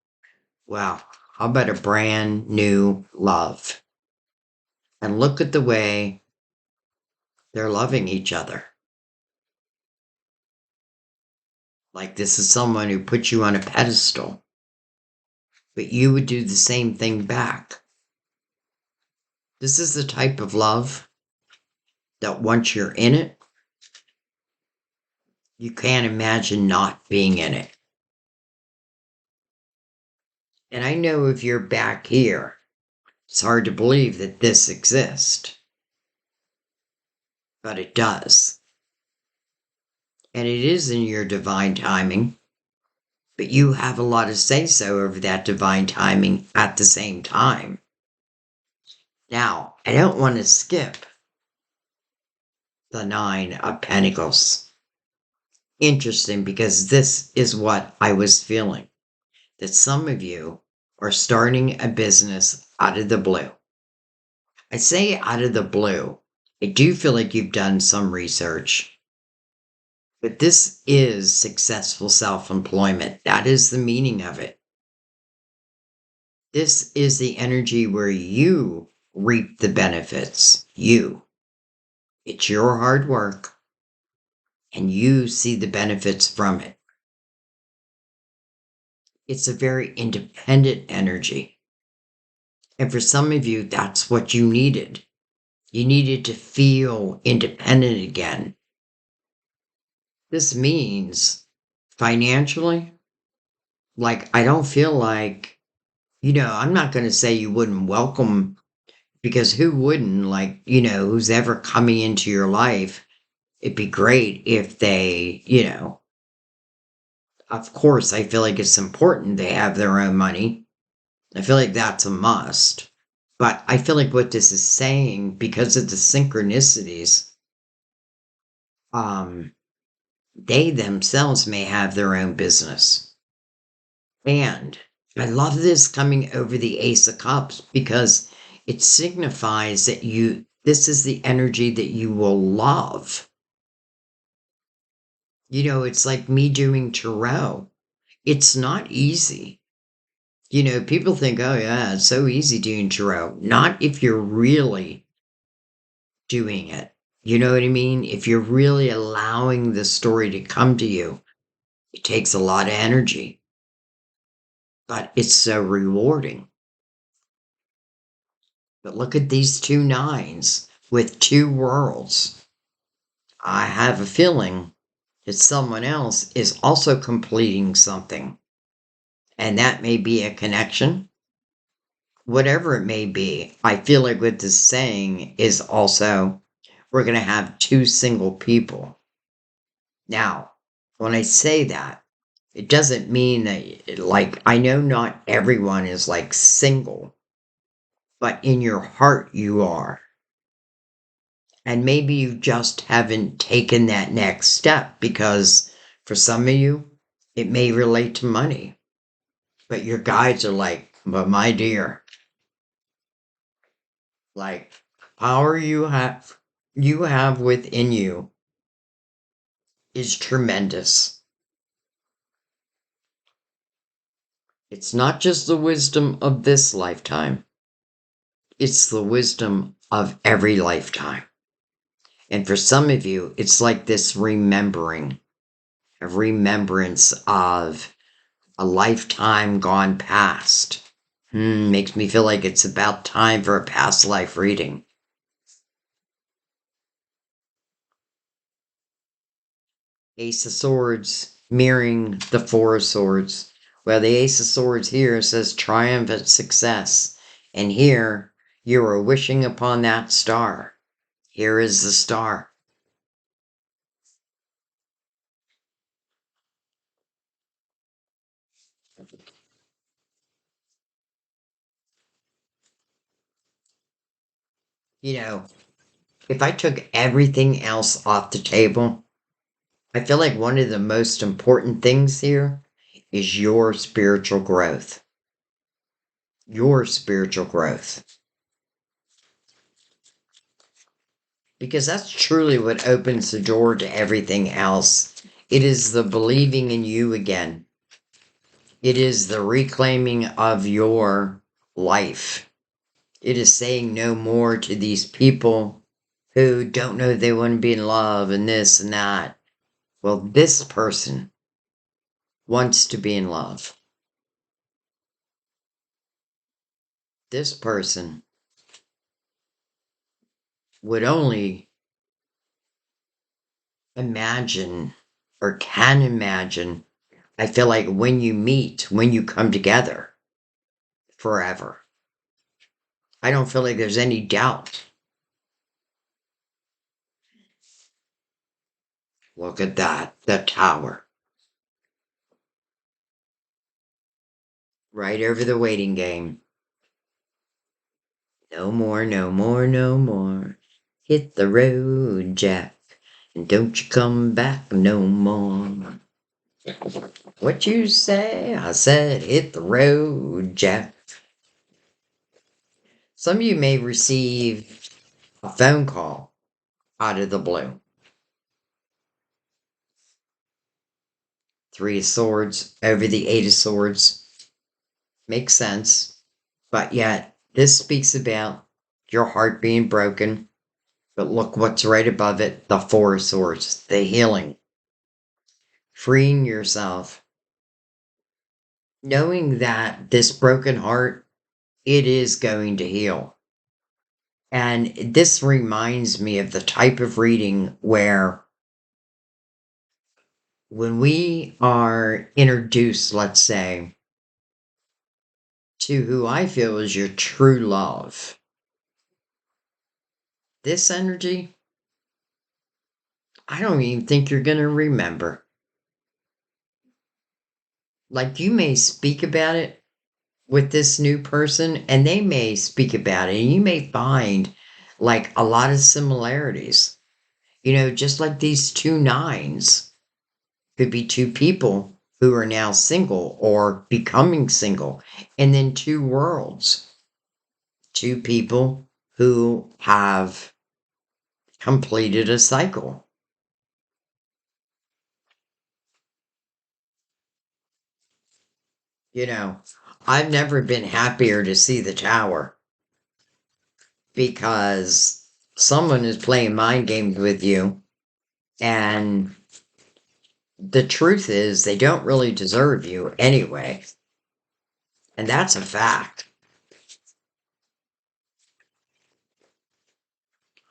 S1: Well, how about a brand new love? And look at the way they're loving each other. Like this is someone who put you on a pedestal, but you would do the same thing back. This is the type of love that once you're in it, you can't imagine not being in it. And I know if you're back here, it's hard to believe that this exists. but it does. And it is in your divine timing, but you have a lot of say-so over that divine timing at the same time. Now, I don't want to skip the Nine of Pentacles. Interesting, because this is what I was feeling. That some of you are starting a business out of the blue. I say out of the blue. I do feel like you've done some research. But this is successful self-employment. That is the meaning of it. This is the energy where you reap the benefits. You. It's your hard work, and you see the benefits from it. It's a very independent energy. And for some of you, that's what you needed. You needed to feel independent again. This means financially, like, I don't feel like, I'm not going to say you wouldn't welcome, because who wouldn't, like, who's ever coming into your life, it'd be great if they, of course, I feel like it's important they have their own money. I feel like that's a must. But I feel like what this is saying, because of the synchronicities, they themselves may have their own business. And I love this coming over the Ace of Cups, because it signifies that this is the energy that you will love. It's like me doing tarot. It's not easy. People think, oh yeah, it's so easy doing tarot. Not if you're really doing it. You know what I mean? If you're really allowing the story to come to you, it takes a lot of energy. But it's so rewarding. But look at these two nines with two worlds. I have a feeling that someone else is also completing something. And that may be a connection. Whatever it may be, I feel like what this saying is also, we're going to have two single people. Now, when I say that, it doesn't mean that, like, I know not everyone is like single, but in your heart you are. And maybe you just haven't taken that next step, because for some of you, it may relate to money. But your guides are like, but my dear, like, power you have within you is tremendous. It's not just the wisdom of this lifetime. It's the wisdom of every lifetime. And for some of you, it's like this remembrance of a lifetime gone past. Makes me feel like it's about time for a past life reading. Ace of Swords mirroring the Four of Swords. Well, the Ace of Swords here says triumphant success. And here, you are wishing upon that star. Here is the star. If I took everything else off the table, I feel like one of the most important things here is your spiritual growth. Your spiritual growth. Because that's truly what opens the door to everything else. It is the believing in you again. It is the reclaiming of your life. It is saying no more to these people who don't know they want to be in love and this and that. Well, this person wants to be in love. This person would only imagine, or can imagine, I feel like when you meet, when you come together, forever. I don't feel like there's any doubt. Look at that, the Tower. Right over the waiting game. No more, no more, no more. Hit the road, Jack, and don't you come back no more. What you say? I said hit the road, Jack. Some of you may receive a phone call out of the blue. Three of Swords over the Eight of Swords. Makes sense. But yet, this speaks about your heart being broken. But look what's right above it, the Four of Swords, the healing. Freeing yourself. Knowing that this broken heart, it is going to heal. And this reminds me of the type of reading where when we are introduced, let's say, to who I feel is your true love, this energy, I don't even think you're going to remember. Like you may speak about it with this new person and they may speak about it and you may find like a lot of similarities. You know, just like these two nines could be two people who are now single or becoming single, and then two worlds, two people who have completed a cycle. You know, I've never been happier to see the Tower because someone is playing mind games with you, and the truth is they don't really deserve you anyway. And that's a fact.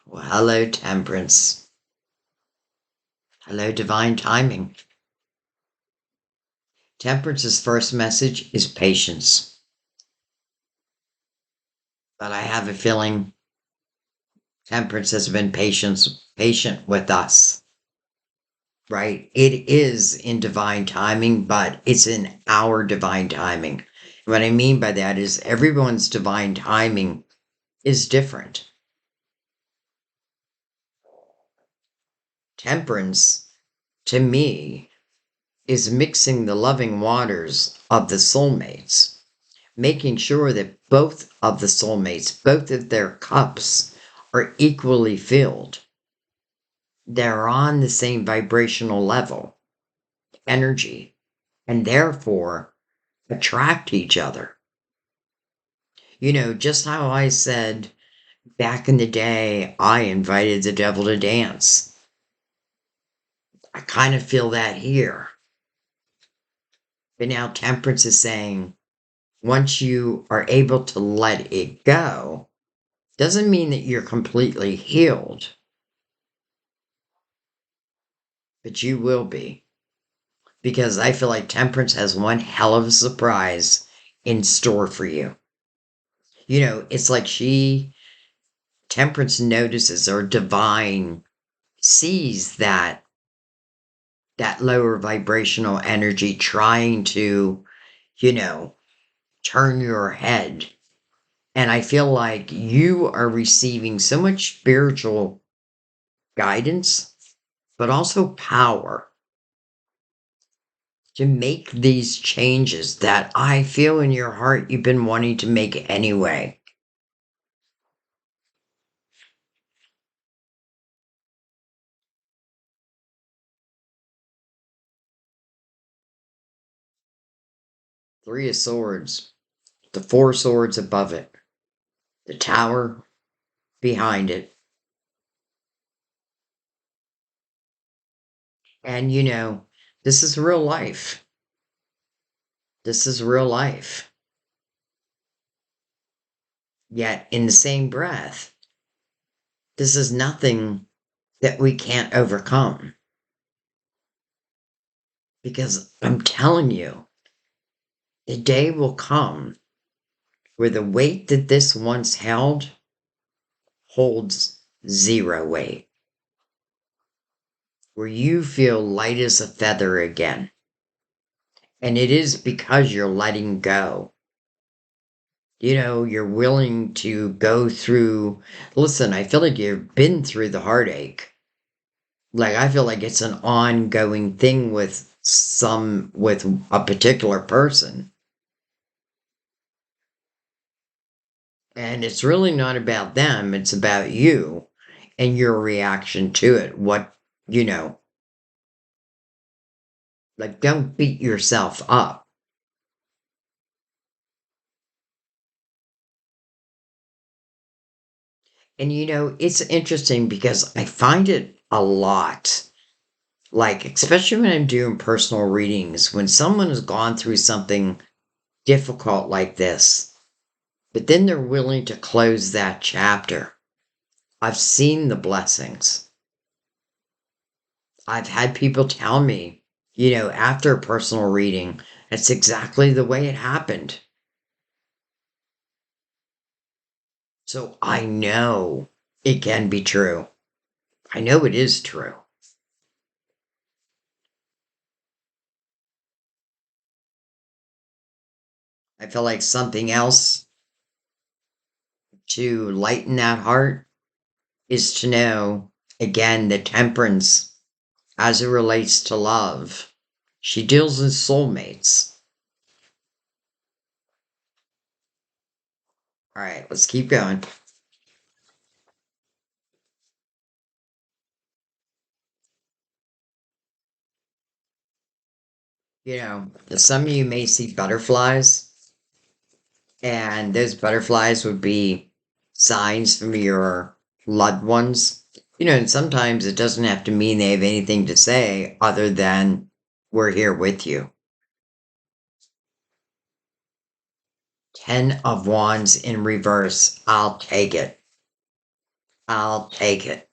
S1: Well, hello, Temperance. Hello, Divine Timing. Temperance's first message is patience. But I have a feeling Temperance has been patient with us. Right? It is in divine timing, but it's in our divine timing. What I mean by that is everyone's divine timing is different. Temperance, to me, is mixing the loving waters of the soulmates, making sure that both of the soulmates, both of their cups are equally filled. They're on the same vibrational level, energy, and therefore attract each other. You know, just how I said back in the day, I invited the devil to dance. I kind of feel that here. But now Temperance is saying, once you are able to let it go, doesn't mean that you're completely healed, but you will be. Because I feel like Temperance has one hell of a surprise in store for you. You know, it's like Temperance notices or Divine sees that lower vibrational energy trying to, you know, turn your head. And I feel like you are receiving so much spiritual guidance, but also power to make these changes that I feel in your heart you've been wanting to make anyway. Three of Swords, the Four Swords above it, the Tower behind it. And you know, this is real life. This is real life. Yet, in the same breath, this is nothing that we can't overcome. Because I'm telling you, the day will come where the weight that this once held holds zero weight. where you feel light as a feather again. And it is because you're letting go. You're willing to go through. Listen, I feel like you've been through the heartache. Like, I feel like it's an ongoing thing with a particular person. And it's really not about them, it's about you and your reaction to it. You know, like, don't beat yourself up. And it's interesting because I find it a lot, like, especially when I'm doing personal readings, when someone has gone through something difficult like this, but then they're willing to close that chapter. I've seen the blessings. I've had people tell me, after a personal reading, that's exactly the way it happened. So I know it can be true. I know it is true. I feel like something else to lighten that heart is to know, again, the temperance as it relates to love. She deals in soulmates. All right, let's keep going. Some of you may see butterflies, and those butterflies would be signs from your loved ones. And sometimes it doesn't have to mean they have anything to say other than we're here with you. 10 of Wands in reverse. I'll take it. I'll take it.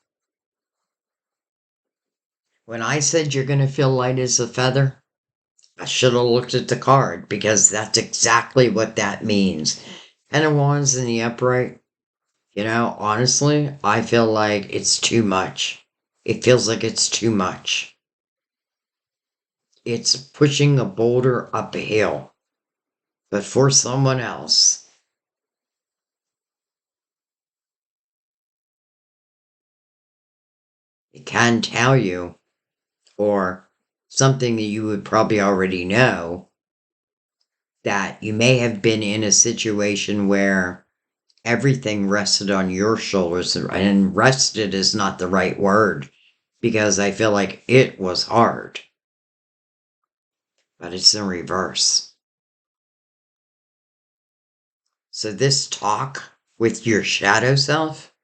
S1: When I said you're going to feel light as a feather, I should have looked at the card because that's exactly what that means. 10 of Wands in the upright. Honestly, I feel like it's too much. It feels like it's too much. It's pushing a boulder up a hill, but for someone else. It can tell you, or something that you would probably already know, that you may have been in a situation where everything rested on your shoulders, and rested is not the right word because I feel like it was hard, but it's in reverse. So this talk with your shadow self,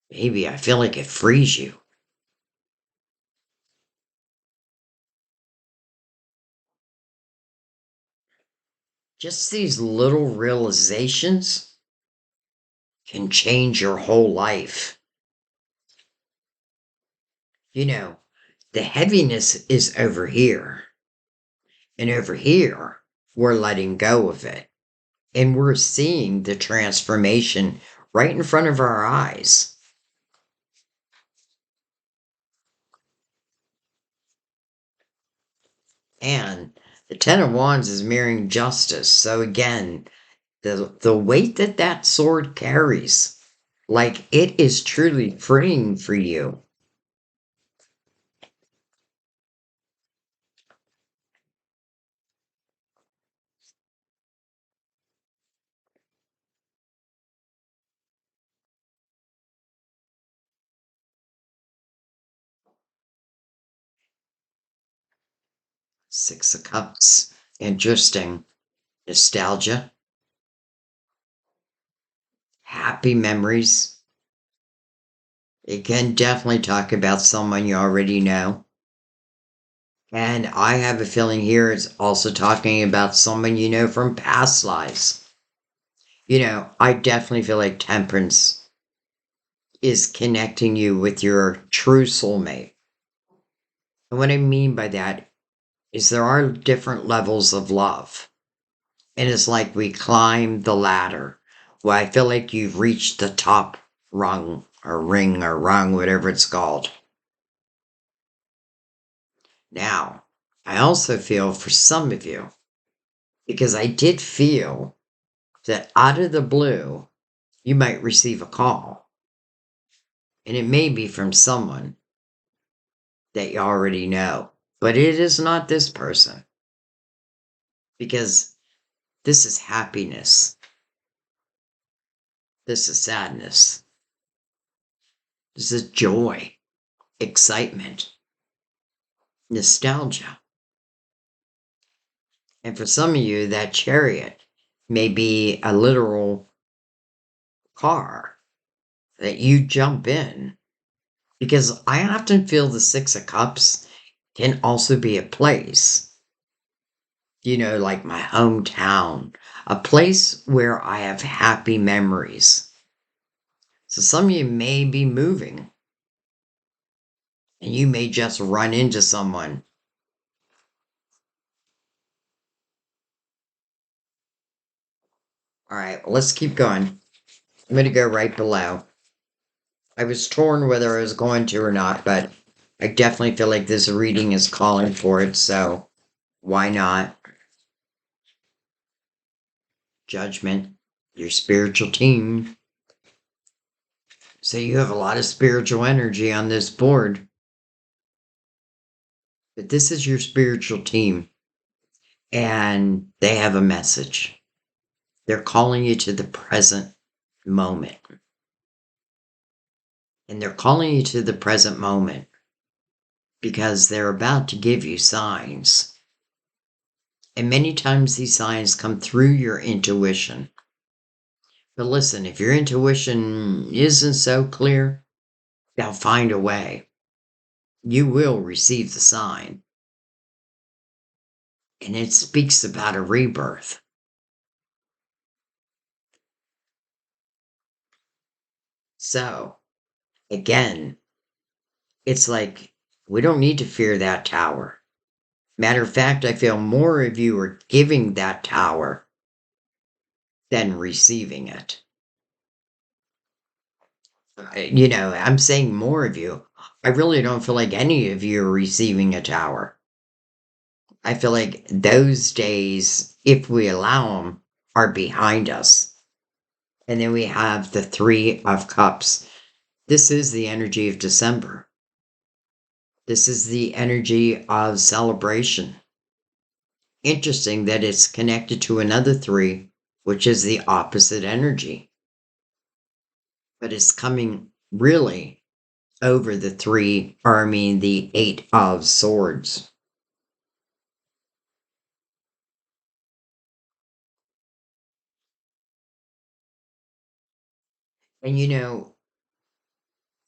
S1: maybe I feel like it frees you. Just these little realizations can change your whole life. The heaviness is over here. And over here, we're letting go of it. And we're seeing the transformation right in front of our eyes. And the Ten of Wands is mirroring justice. So again, the weight that sword carries, like, it is truly freeing for you. Six of Cups, interesting. Nostalgia, happy memories. It can definitely talk about someone you already know. And I have a feeling here it's also talking about someone you know from past lives. I definitely feel like Temperance is connecting you with your true soulmate. And what I mean by that is there are different levels of love. And it's like we climb the ladder. Well, I feel like you've reached the top rung or ring or rung, whatever it's called. Now, I also feel for some of you, because I did feel that out of the blue, you might receive a call. And it may be from someone that you already know, but it is not this person, because this is happiness. This is sadness. This is joy, excitement, nostalgia. And for some of you, that chariot may be a literal car that you jump in. Because I often feel the Six of Cups can also be a place, like my hometown, a place where I have happy memories. So some of you may be moving and you may just run into someone. All right, well, let's keep going. I'm going to go right below. I was torn whether I was going to or not, but I definitely feel like this reading is calling for it, so why not? Judgment, your spiritual team. So you have a lot of spiritual energy on this board. But this is your spiritual team, and they have a message. They're calling you to the present moment. And they're calling you to the present moment because they're about to give you signs. And many times these signs come through your intuition. But listen, if your intuition isn't so clear, they'll find a way. You will receive the sign. And it speaks about a rebirth. So, again, it's like we don't need to fear that tower. Matter of fact, I feel more of you are giving that tower than receiving it. I'm saying more of you. I really don't feel like any of you are receiving a tower. I feel like those days, if we allow them, are behind us. And then we have the Three of Cups. This is the energy of December. This is the energy of celebration. Interesting that it's connected to another three, which is the opposite energy. But it's coming really over the the Eight of Swords. And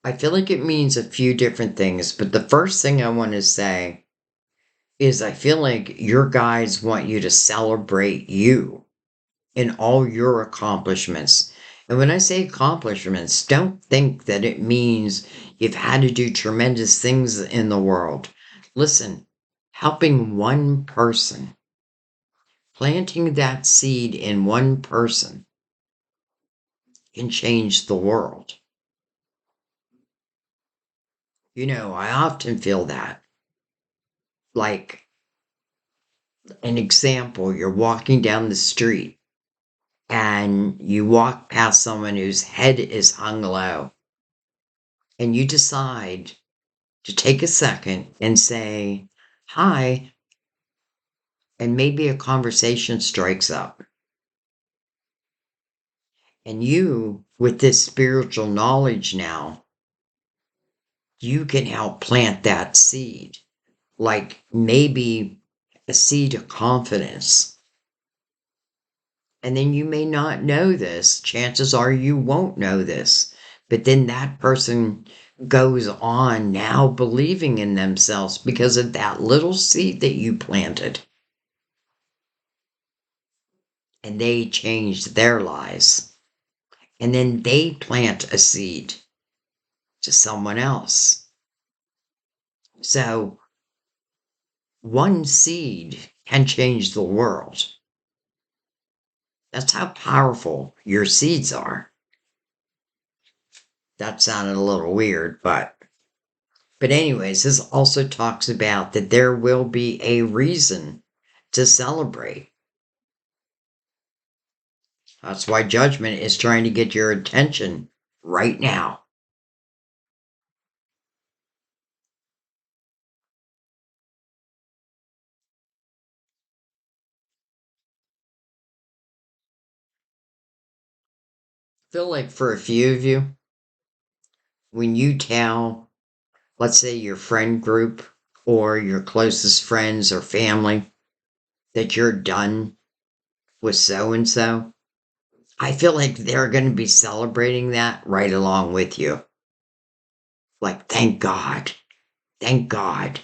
S1: I feel like it means a few different things, but the first thing I want to say is I feel like your guides want you to celebrate you in all your accomplishments. And when I say accomplishments, don't think that it means you've had to do tremendous things in the world. Listen, helping one person, planting that seed in one person can change the world. I often feel that. Like an example, you're walking down the street and you walk past someone whose head is hung low, and you decide to take a second and say, hi, and maybe a conversation strikes up. And you, with this spiritual knowledge now, you can help plant that seed, like maybe a seed of confidence. And then you may not know this. Chances are you won't know this. But then that person goes on now believing in themselves because of that little seed that you planted. And they changed their lives. And then they plant a seed to someone else. So one seed can change the world. That's how powerful your seeds are. That sounded a little weird, but But anyways, this also talks about that there will be a reason to celebrate. That's why Judgment is trying to get your attention right now. I feel like for a few of you, when you tell, let's say, your friend group or your closest friends or family that you're done with so and so, I feel like they're going to be celebrating that right along with you. Like, thank God. Thank God.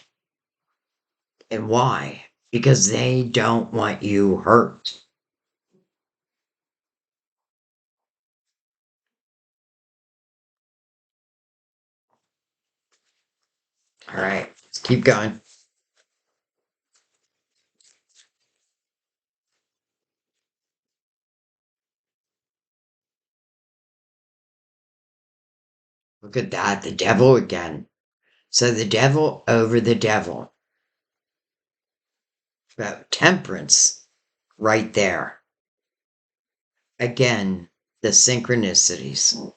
S1: And why? Because they don't want you hurt. All right, let's keep going. Look at that, the devil again. So the devil over the devil. About temperance right there. Again, the synchronicities.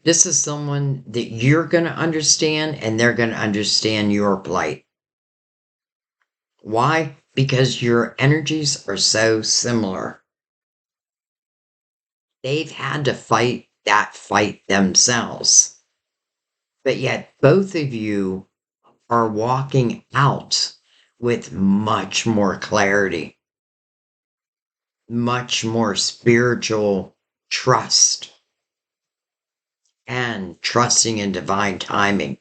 S1: This is someone that you're going to understand and they're going to understand your plight. Why? Because your energies are so similar. They've had to fight that fight themselves. But yet both of you are walking out with much more clarity, much more spiritual trust, and trusting in divine timing.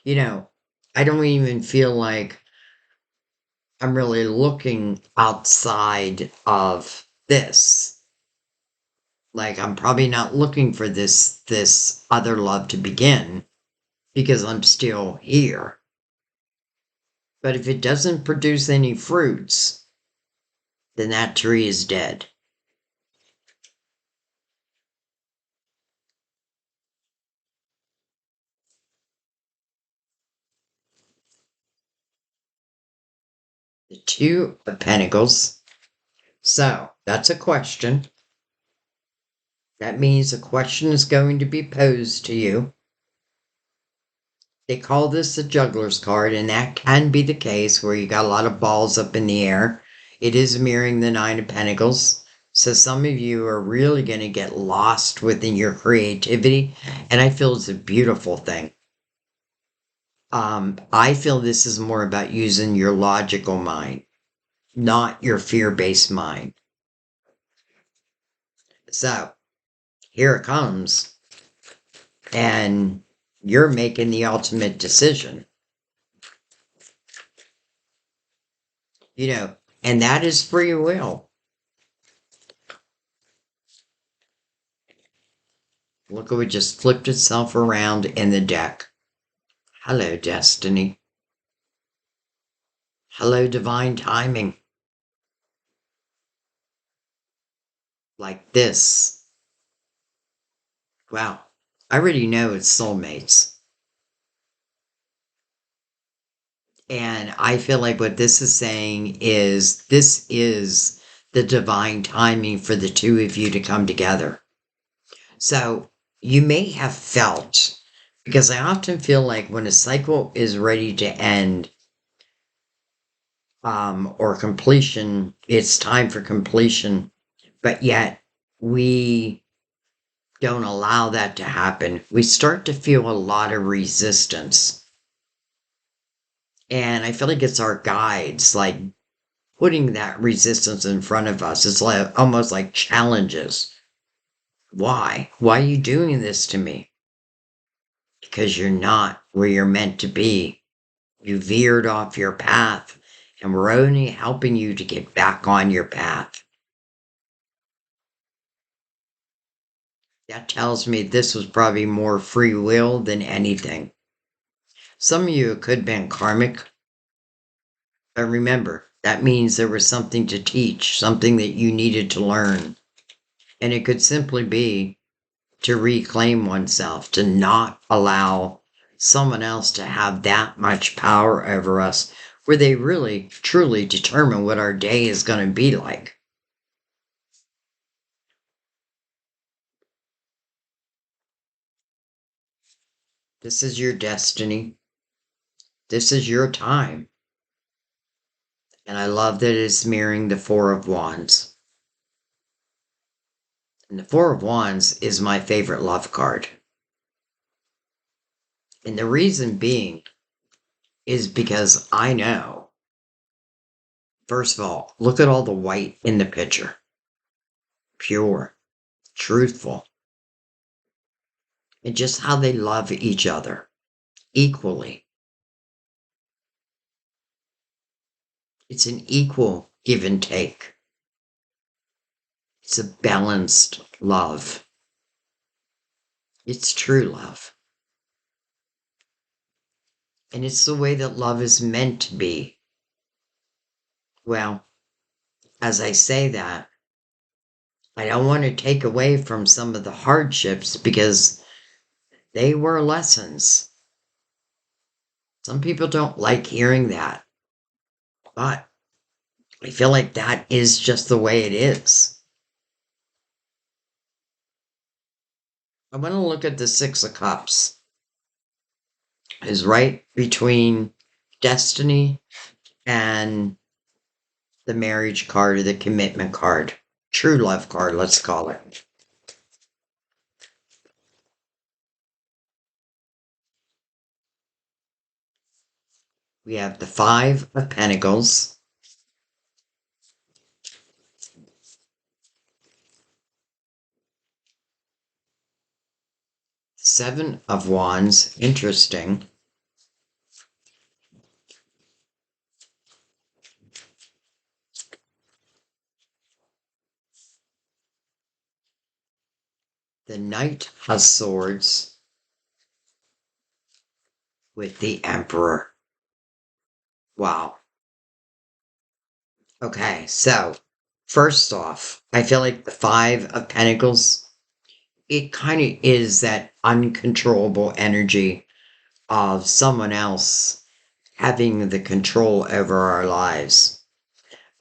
S1: I don't even feel like I'm really looking outside of this. Like, I'm probably not looking for this other love to begin because I'm still here. But if it doesn't produce any fruits, then that tree is dead. The Two of Pentacles. So, that's a question. That means a question is going to be posed to you. They call this the juggler's card, and that can be the case where you got a lot of balls up in the air. It is mirroring the Nine of Pentacles. So some of you are really going to get lost within your creativity, and I feel it's a beautiful thing. I feel this is more about using your logical mind, not your fear-based mind. So here it comes, and you're making the ultimate decision. And that is free will. Look at it just flipped itself around in the deck. Hello, destiny. Hello, divine timing. Like this. Wow. I already know it's soulmates. And I feel like what this is saying is this is the divine timing for the two of you to come together. So you may have felt, because I often feel like when a cycle is ready to end, or completion, it's time for completion, but yet we don't allow that to happen. We start to feel a lot of resistance. And I feel like it's our guides, like putting that resistance in front of us. It's like almost like challenges. Why? Why are you doing this to me? Because you're not where you're meant to be. You veered off your path, and we're only helping you to get back on your path. That tells me this was probably more free will than anything. Some of you, it could have been karmic. But remember, that means there was something to teach, something that you needed to learn. And it could simply be to reclaim oneself, to not allow someone else to have that much power over us, where they really, truly determine what our day is going to be like. This is your destiny. This is your time. And I love that it's mirroring the Four of Wands. And the Four of Wands is my favorite love card. And the reason being is because I know, first of all, look at all the white in the picture. Pure, truthful, and just how they love each other equally. It's an equal give and take. It's a balanced love. It's true love. And it's the way that love is meant to be. Well, as I say that, I don't want to take away from some of the hardships because they were lessons. Some people don't like hearing that, but I feel like that is just the way it is. I want to look at the Six of Cups. It's right between destiny and the marriage card or the commitment card. True love card, let's call it. We have the Five of Pentacles. Seven of Wands, interesting. The Knight of Swords with the Emperor. Wow. Okay, so first off, I feel like the Five of Pentacles, it kind of is that uncontrollable energy of someone else having the control over our lives.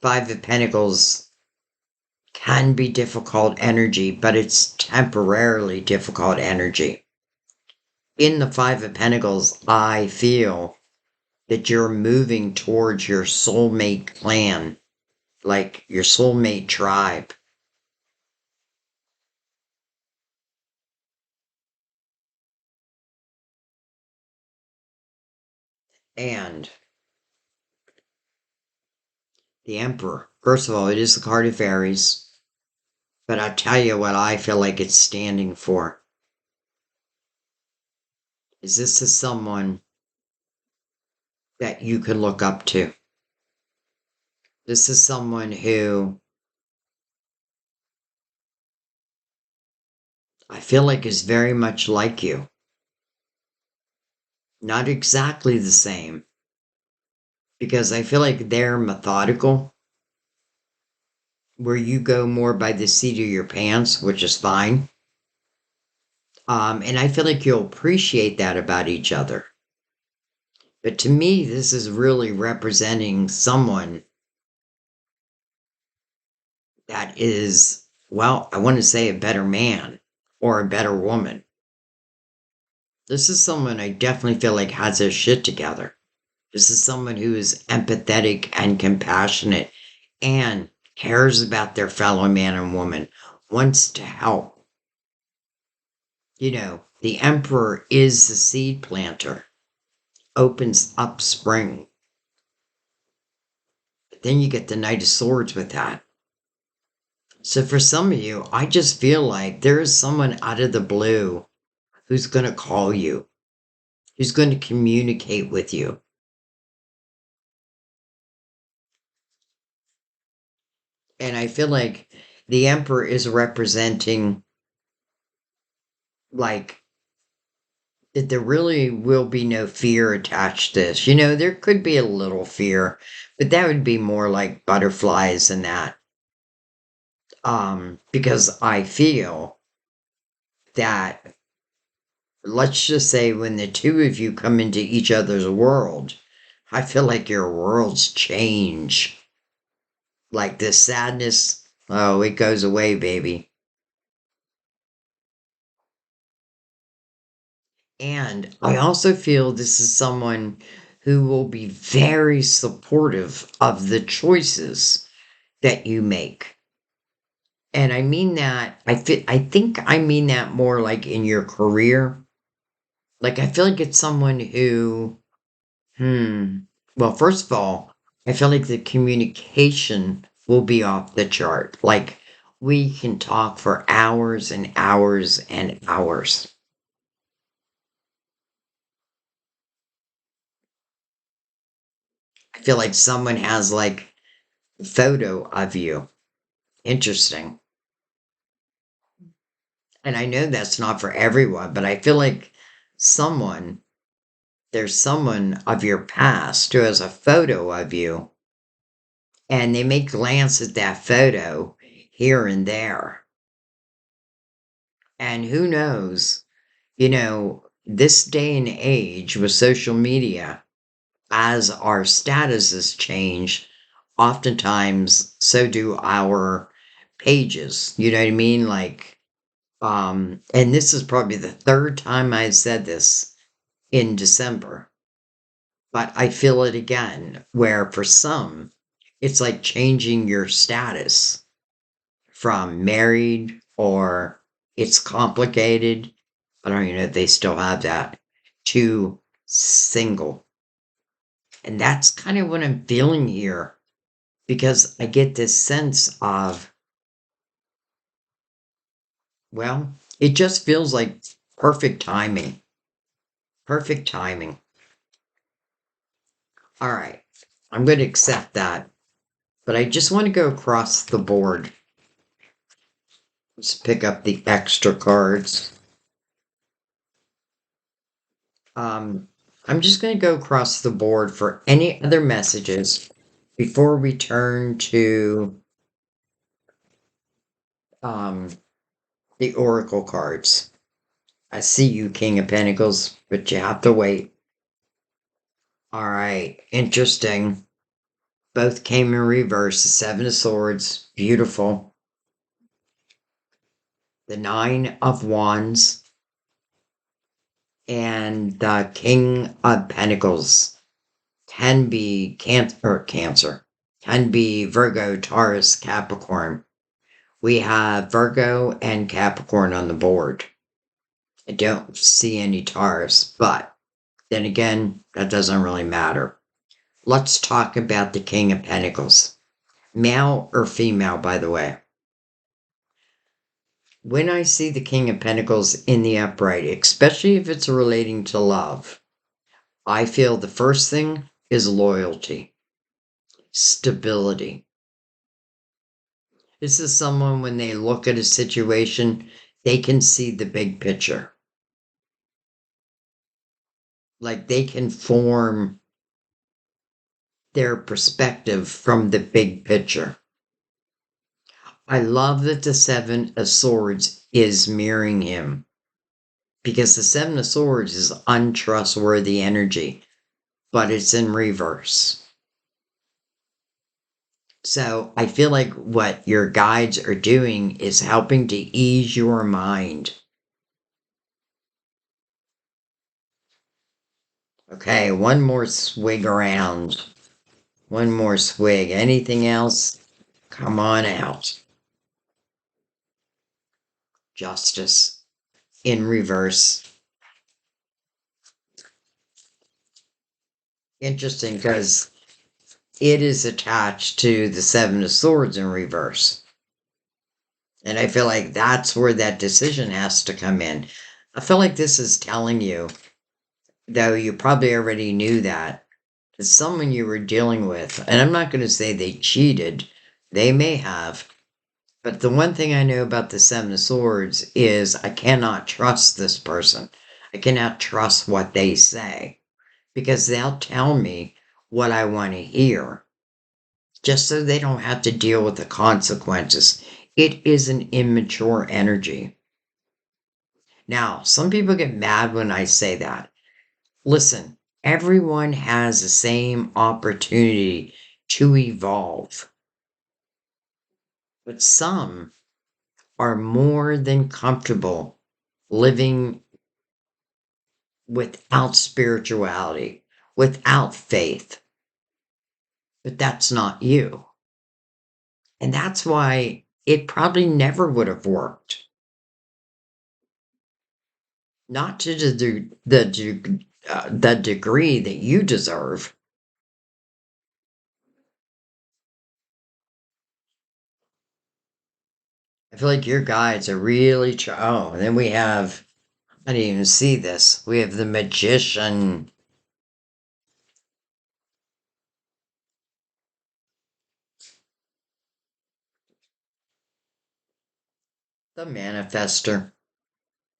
S1: Five of Pentacles can be difficult energy, but it's temporarily difficult energy. In the Five of Pentacles, I feel that you're moving towards your soulmate clan, like your soulmate tribe. And the Emperor, first of all, it is the card of fairies, but I'll tell you what I feel like it's standing for. Is this is someone that you can look up to. This is someone who I feel like is very much like you. Not exactly the same, because I feel like they're methodical, where you go more by the seat of your pants, which is fine. And I feel like you'll appreciate that about each other. But to me, this is really representing someone that is, well, I want to say a better man or a better woman. This is someone I definitely feel like has their shit together. This is someone who is empathetic and compassionate and cares about their fellow man and woman, wants to help. You know, the Emperor is the seed planter, opens up spring. But then you get the Knight of Swords with that. So for some of you, I just feel like there is someone out of the blue who's going to call you, who's going to communicate with you. And I feel like the Emperor is representing, like, that there really will be no fear attached to this. You know, there could be a little fear, but that would be more like butterflies and that. Because I feel that, let's just say, when the two of you come into each other's world, I feel like your worlds change. Like the sadness, oh, it goes away, baby. And I also feel this is someone who will be very supportive of the choices that you make. And I mean that, I think I mean that more like in your career. Like I feel like it's someone who, well, first of all, I feel like the communication will be off the chart. Like we can talk for hours and hours and hours. I feel like someone has like a photo of you. Interesting. And I know that's not for everyone, but I feel like someone, there's someone of your past who has a photo of you and they may glance at that photo here and there. And who knows, this day and age with social media, as our statuses change, oftentimes so do our pages. You know what I mean? Like, and this is probably the third time I've said this in December, but I feel it again, where for some, it's like changing your status from married or it's complicated. I don't even know if they still have that, to single. And that's kind of what I'm feeling here because I get this sense of, well, it just feels like perfect timing. Perfect timing. All right. I'm going to accept that. But I just want to go across the board. Let's pick up the extra cards. I'm just going to go across the board for any other messages before we turn to the Oracle cards. I see you, King of Pentacles, but you have to wait. All right, interesting. Both came in reverse. The Seven of Swords, beautiful. The Nine of Wands, and the King of Pentacles. Can be Cancer. Can be Virgo, Taurus, Capricorn. We have Virgo and Capricorn on the board. I don't see any Taurus, but then again, that doesn't really matter. Let's talk about the King of Pentacles. Male or female, by the way. When I see the King of Pentacles in the upright, especially if it's relating to love, I feel the first thing is loyalty, stability. This is someone, when they look at a situation, they can see the big picture. Like they can form their perspective from the big picture. I love that the Seven of Swords is mirroring him because the Seven of Swords is untrustworthy energy, but it's in reverse. So I feel like what your guides are doing is helping to ease your mind. Okay, one more swig around. One more swig. Anything else? Come on out. Justice in reverse. Interesting because it is attached to the Seven of Swords in reverse. And I feel like that's where that decision has to come in. I feel like this is telling you, though you probably already knew that, it's someone you were dealing with. And I'm not going to say they cheated. They may have. But the one thing I know about the Seven of Swords is I cannot trust this person. I cannot trust what they say because they'll tell me what I want to hear just so they don't have to deal with the consequences. It is an immature energy. Now, some people get mad when I say that. Listen, everyone has the same opportunity to evolve, but some are more than comfortable living without spirituality, without faith. But that's not you. And that's why it probably never would have worked. Not to the degree that you deserve. I feel like your guides are really oh, and then we have, I didn't even see this. We have the magician. The manifester.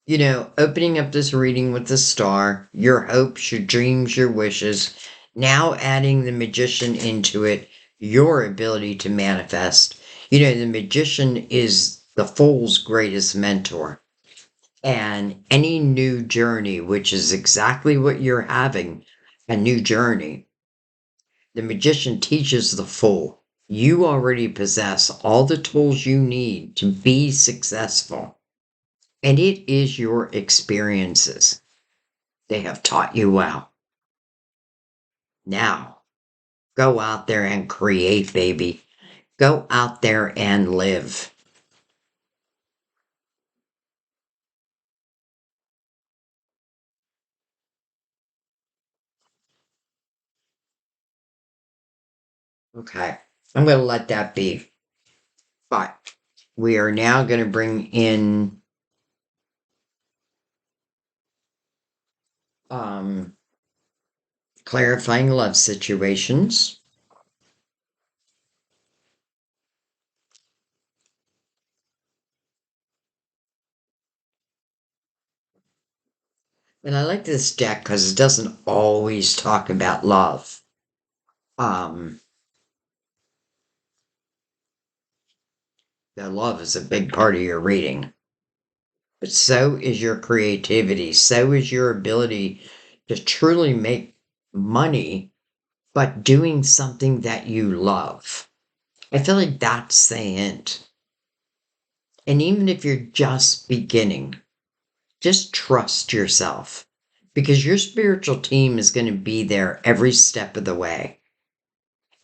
S1: You know, opening up this reading with the star, your hopes, your dreams, your wishes. Now adding the magician into it, your ability to manifest. You know, the magician is the fool's greatest mentor. And any new journey, which is exactly what you're having, a new journey, the magician teaches the fool. You already possess all the tools you need to be successful. And it is your experiences. They have taught you well. Now, go out there and create, baby. Go out there and live. Okay, I'm going to let that be. But we are now going to bring in clarifying love situations. And I like this deck because it doesn't always talk about love. Um, that love is a big part of your reading. But so is your creativity. So is your ability to truly make money, but doing something that you love. I feel like that's the hint. And even if you're just beginning, just trust yourself because your spiritual team is going to be there every step of the way.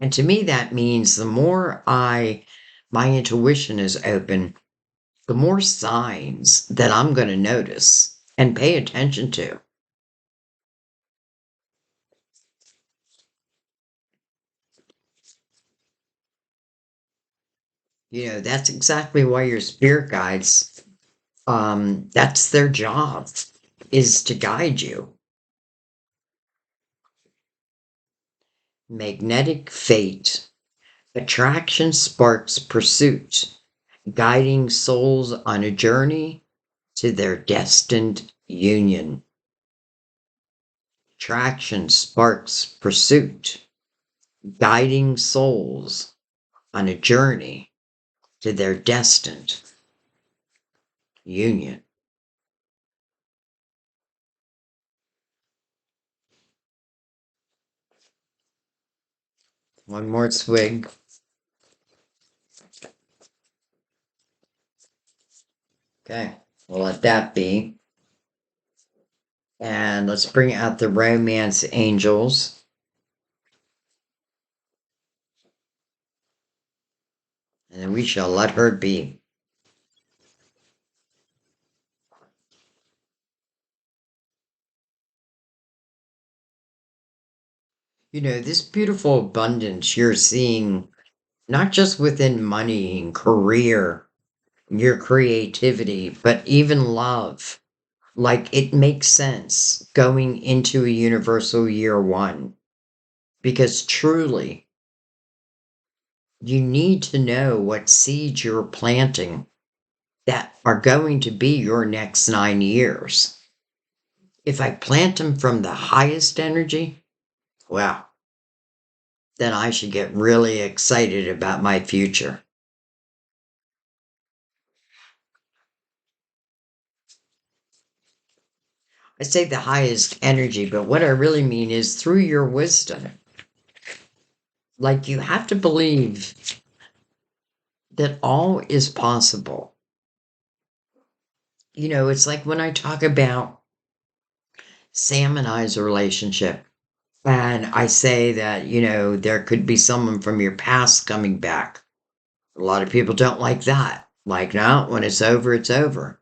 S1: And to me, that means the more my intuition is open, the more signs that I'm going to notice and pay attention to. You know, that's exactly why your spirit guides, that's their job, is to guide you. Magnetic fate. Attraction sparks pursuit, guiding souls on a journey to their destined union. Attraction sparks pursuit, guiding souls on a journey to their destined union. One more swig. Okay, we'll let that be. And let's bring out the romance angels. And then we shall let her be. You know, this beautiful abundance you're seeing, not just within money and career, your creativity, but even love. Like it makes sense going into a universal year one because truly you need to know what seeds you're planting that are going to be your next 9 years. If I plant them from the highest energy, well, then I should get really excited about my future. I say the highest energy, but what I really mean is through your wisdom. Like, you have to believe that all is possible. You know, it's like when I talk about Sam and I's relationship, and I say that, you know, there could be someone from your past coming back. A lot of people don't like that. Like, no, when it's over, it's over.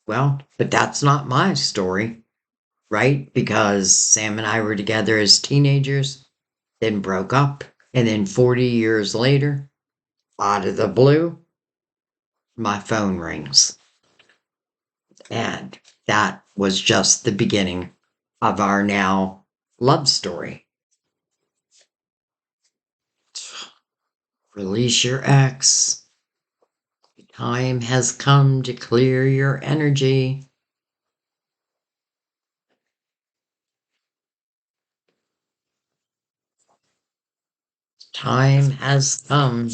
S1: Well, but that's not my story, right? Because Sam and I were together as teenagers, then broke up, and then 40 years later, out of the blue, my phone rings. And that was just the beginning of our now love story. Release your ex. Time has come to clear your energy. Time has come.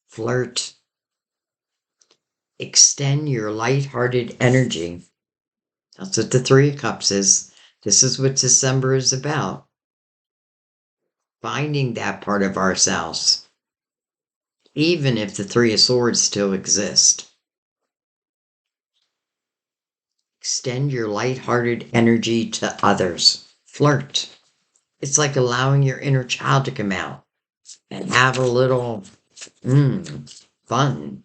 S1: Flirt. Extend your light-hearted energy. That's what the Three of Cups is. This is what December is about. Finding that part of ourselves. Even if the Three of Swords still exist. Extend your light-hearted energy to others. Flirt. It's like allowing your inner child to come out and have a little fun.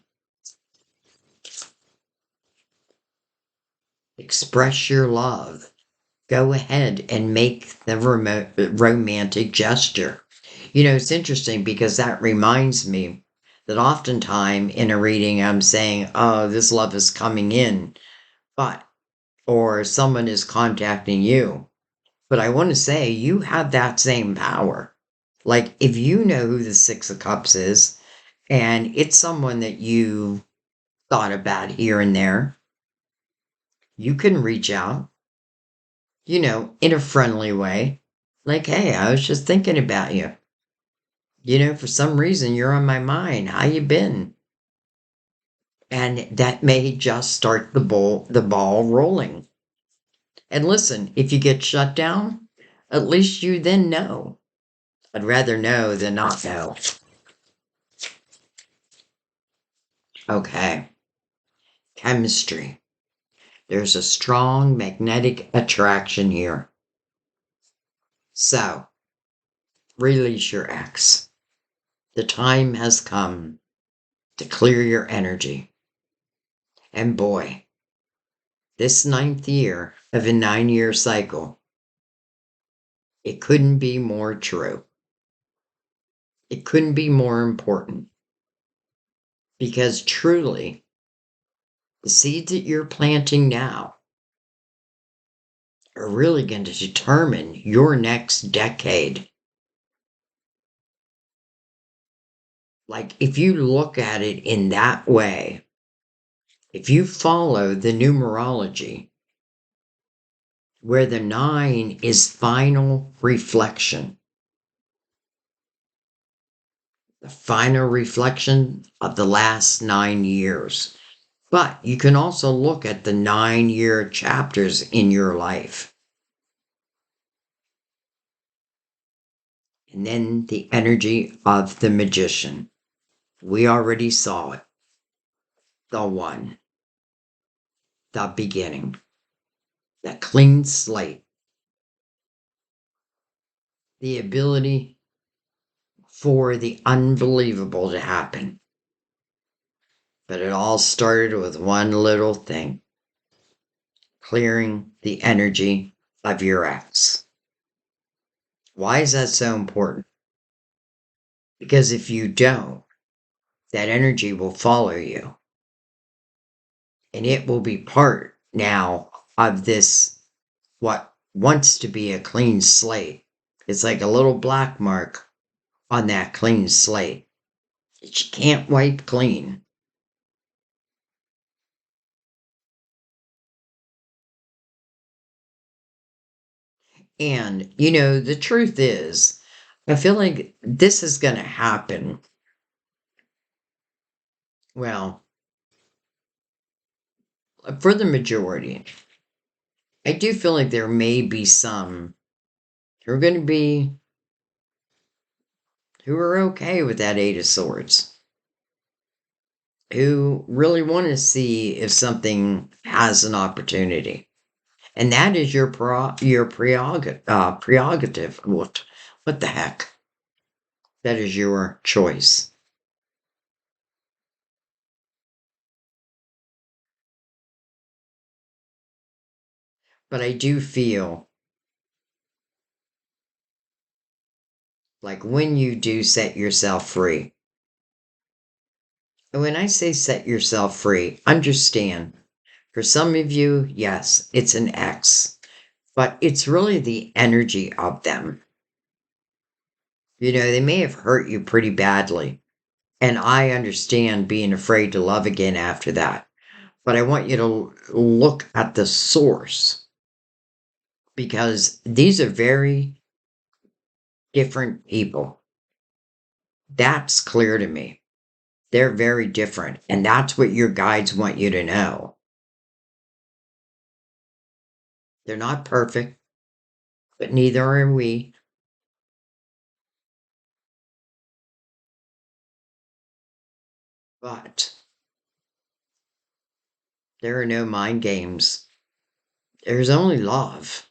S1: Express your love. Go ahead and make the romantic gesture. You know, it's interesting because that reminds me that oftentimes in a reading I'm saying, oh, this love is coming in, or someone is contacting you. But I want to say you have that same power. Like, if you know who the Six of Cups is, and it's someone that you thought about here and there, you can reach out, you know, in a friendly way. Like, hey, I was just thinking about you. You know, for some reason, you're on my mind. How you been? And that may just start the ball rolling. And listen, if you get shut down, at least you then know. I'd rather know than not know. Okay. Chemistry. There's a strong magnetic attraction here. So, release your ex. The time has come to clear your energy. And boy, this 9th year of a 9-year cycle, it couldn't be more true. It couldn't be more important. Because truly, the seeds that you're planting now are really going to determine your next decade. Like, if you look at it in that way, if you follow the numerology, where the 9 is final reflection, the final reflection of the last 9 years. But you can also look at the 9-year chapters in your life. And then the energy of the Magician. We already saw it. The one. The beginning. The clean slate. The ability for the unbelievable to happen. But it all started with one little thing. Clearing the energy of your ex. Why is that so important? Because if you don't, that energy will follow you. And it will be part now of this, what wants to be a clean slate. It's like a little black mark on that clean slate that you can't wipe clean. And, you know, the truth is, I feel like this is going to happen. Well, for the majority. I do feel like there may be some who are going to be, who are okay with that Eight of Swords, who really want to see if something has an opportunity. And that is your prerogative. What the heck? That is your choice. But I do feel like when you do set yourself free, and when I say set yourself free, understand, for some of you, yes, it's an X, but it's really the energy of them. You know, they may have hurt you pretty badly. And I understand being afraid to love again after that. But I want you to look at the source, because these are very different people. That's clear to me. They're very different. And that's what your guides want you to know. They're not perfect, but neither are we. But there are no mind games. There's only love.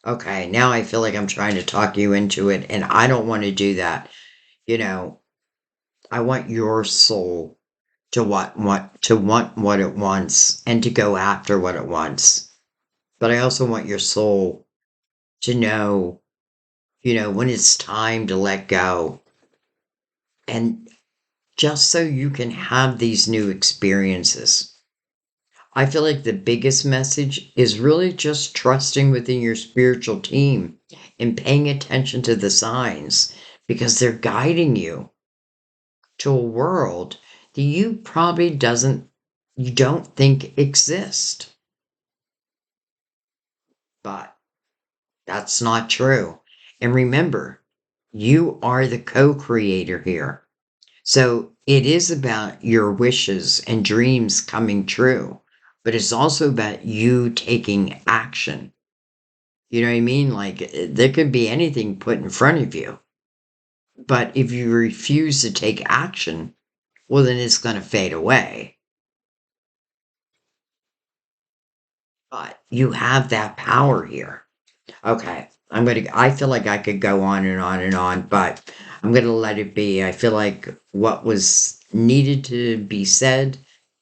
S1: Okay, now I feel like I'm trying to talk you into it, and I don't want to do that. You know, I want your soul to want what it wants and to go after what it wants. But I also want your soul to know, when it's time to let go. And just so you can have these new experiences. I feel like the biggest message is really just trusting within your spiritual team and paying attention to the signs, because they're guiding you to a world that you don't think exist. But that's not true. And remember, you are the co-creator here. So it is about your wishes and dreams coming true, but it's also about you taking action. You know what I mean? Like, there could be anything put in front of you, but if you refuse to take action, well, then it's going to fade away. But you have that power here. Okay. I feel like I could go on and on and on, but I'm going to let it be. I feel like what was needed to be said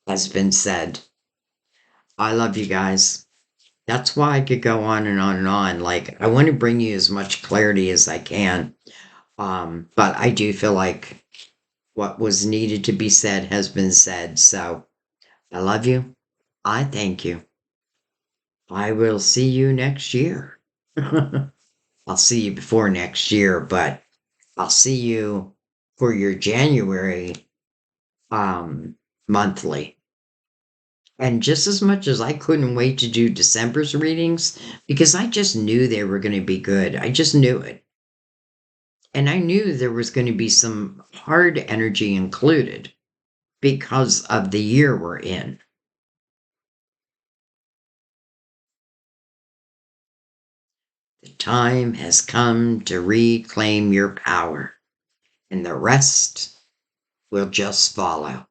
S1: has been said. I love you guys. That's why I could go on and on and on. Like, I want to bring you as much clarity as I can. But I do feel like what was needed to be said has been said. So I love you. I thank you. I will see you next year. I'll see you before next year, but I'll see you for your January monthly. And just as much as I couldn't wait to do December's readings, because I just knew they were going to be good. I just knew it. And I knew there was going to be some hard energy included because of the year we're in. The time has come to reclaim your power, and the rest will just follow.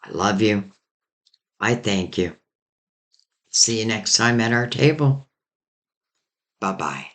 S1: I love you. I thank you. See you next time at our table. Bye bye.